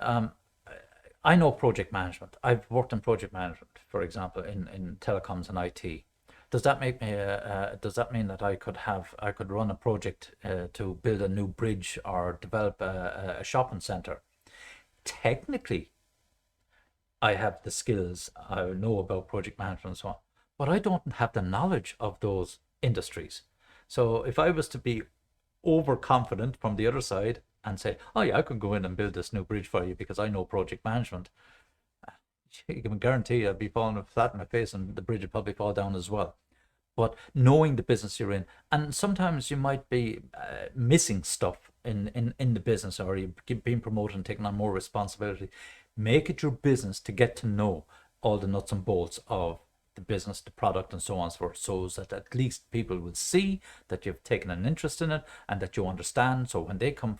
I know project management. I've worked in project management, for example, in telecoms and IT. Does that make me? Does that mean that I could run a project to build a new bridge or develop a shopping center? Technically, I have the skills. I know about project management and so on, but I don't have the knowledge of those industries. So if I was to be overconfident from the other side and say, oh yeah, I can go in and build this new bridge for you because I know project management, you can guarantee I'd be falling flat in my face, and the bridge would probably fall down as well. But knowing the business you're in, and sometimes you might be missing stuff in the business, or you're being promoted and taking on more responsibility, make it your business to get to know all the nuts and bolts of the business, the product, and so on and so forth, so that at least people will see that you've taken an interest in it and that you understand. So when they come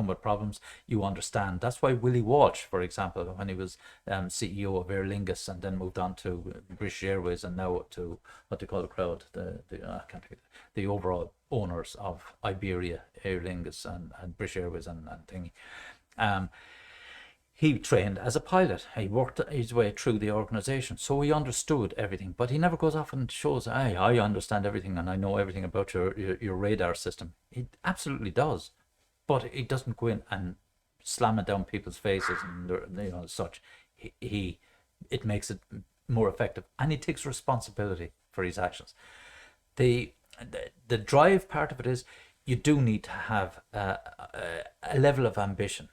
with problems, you understand. That's why Willie Walsh, for example, when he was CEO of Aer Lingus and then moved on to British Airways and now to what they call the crowd, I can't think, the overall owners of Iberia, Aer Lingus, and British Airways and thingy. He trained as a pilot. He worked his way through the organization, so he understood everything. But he never goes off and shows, "Hey, I understand everything and I know everything about your radar system." He absolutely does, but he doesn't go in and slam it down people's faces and such. It makes it more effective, and he takes responsibility for his actions. The drive part of it is you do need to have a level of ambition,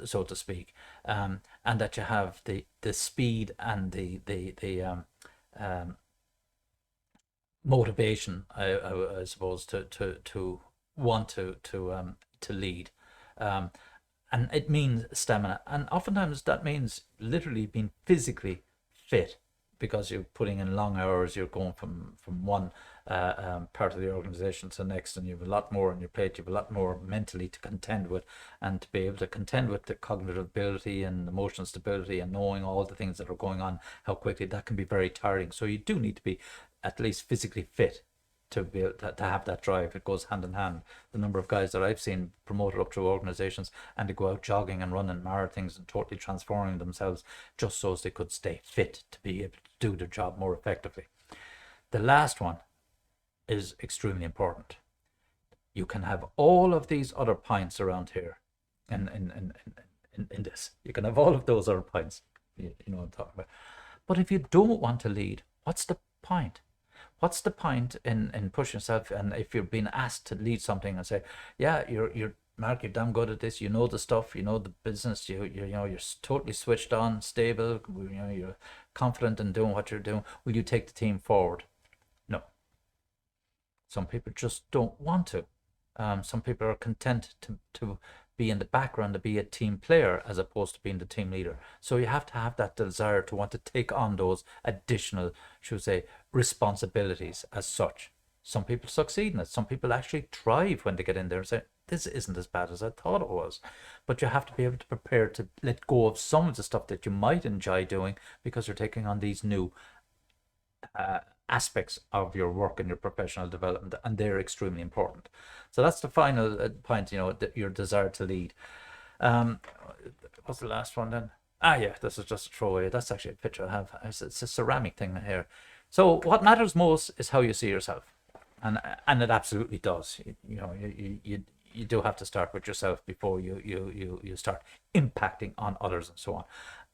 so to speak, and that you have the speed and the motivation, I suppose, to want to lead, and it means stamina, and oftentimes that means literally being physically fit, because you're putting in long hours, you're going from one part of the organization to the next, and you have a lot more on your plate, you have a lot more mentally to contend with, and to be able to contend with the cognitive ability and emotional stability and knowing all the things that are going on, how quickly that can be very tiring. So you do need to be at least physically fit to be able to have that drive. It goes hand in hand. The number of guys that I've seen promoted up through organizations and they go out jogging and running marathons and totally transforming themselves just so as they could stay fit to be able to do their job more effectively. The last one is extremely important. You can have all of these other points around here in this. You can have all of those other points. You know what I'm talking about. But if you don't want to lead, what's the point? What's the point in pushing yourself? And if you're being asked to lead something and say, yeah, you're Mark, you're damn good at this, you know the stuff, you know the business, you're totally switched on, stable, you're confident in doing what you're doing, will you take the team forward? No. Some people just don't want to. Some people are content to be in the background, to be a team player as opposed to being the team leader. So you have to have that desire to want to take on those additional, should we say, responsibilities as such. Some people succeed in it. Some people actually thrive when they get in there and say, this isn't as bad as I thought it was. But you have to be able to prepare to let go of some of the stuff that you might enjoy doing because you're taking on these new aspects of your work and your professional development, and they're extremely important. So that's the final point, your desire to lead. What's the last one then? Yeah, this is just a throwaway. That's actually a picture I have. It's a ceramic thing here. So what matters most is how you see yourself, and it absolutely does. You do have to start with yourself before you start impacting on others and so on.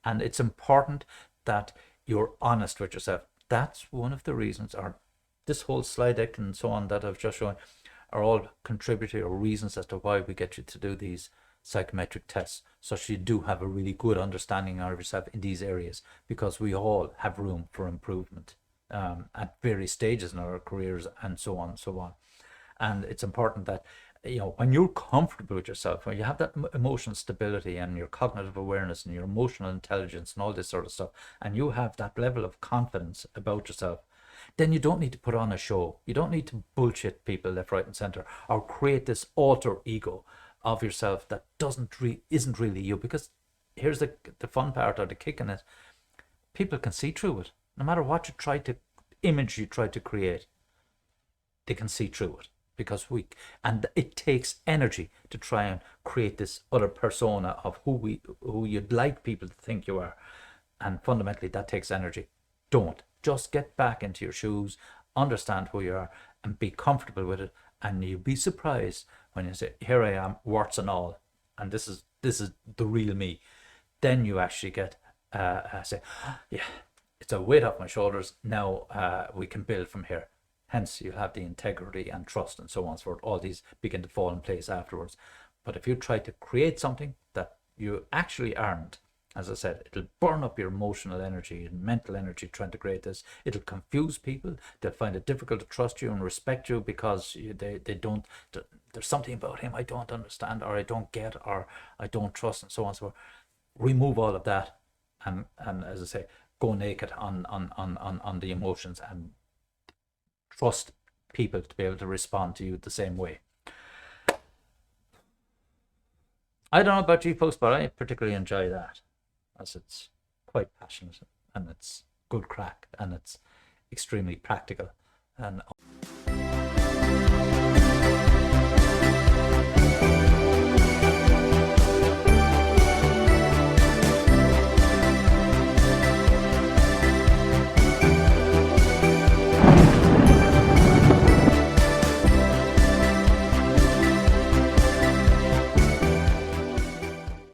And it's important that you're honest with yourself. That's one of the reasons, or this whole slide deck and so on that I've just shown are all contributory or reasons as to why we get you to do these psychometric tests, so you do have a really good understanding of yourself in these areas, because we all have room for improvement at various stages in our careers and so on and so on. And it's important that when you're comfortable with yourself, when you have that emotional stability and your cognitive awareness and your emotional intelligence and all this sort of stuff, and you have that level of confidence about yourself, then you don't need to put on a show. You don't need to bullshit people left, right, and center, or create this alter ego of yourself that isn't really you. Because here's the fun part, or the kick in it: people can see through it. No matter what you try to create, they can see through it. Because and it takes energy to try and create this other persona of who you'd like people to think you are, and fundamentally that takes energy. Don't. Just get back into your shoes, understand who you are, and be comfortable with it, and you'll be surprised when you say, here I am, warts and all, and this is the real me. Then you actually get say, yeah, it's a weight off my shoulders, now we can build from here. Hence, you'll have the integrity and trust and so on and so forth. All these begin to fall in place afterwards. But if you try to create something that you actually aren't, as I said, it'll burn up your emotional energy and mental energy trying to create this. It'll confuse people. They'll find it difficult to trust you and respect you because they don't. There's something about him I don't understand, or I don't get, or I don't trust, and so on and so forth. Remove all of that, and as I say, go naked on the emotions and trust people to be able to respond to you the same way. I don't know about you folks, but I particularly enjoy that, as it's quite passionate and it's good crack and it's extremely practical and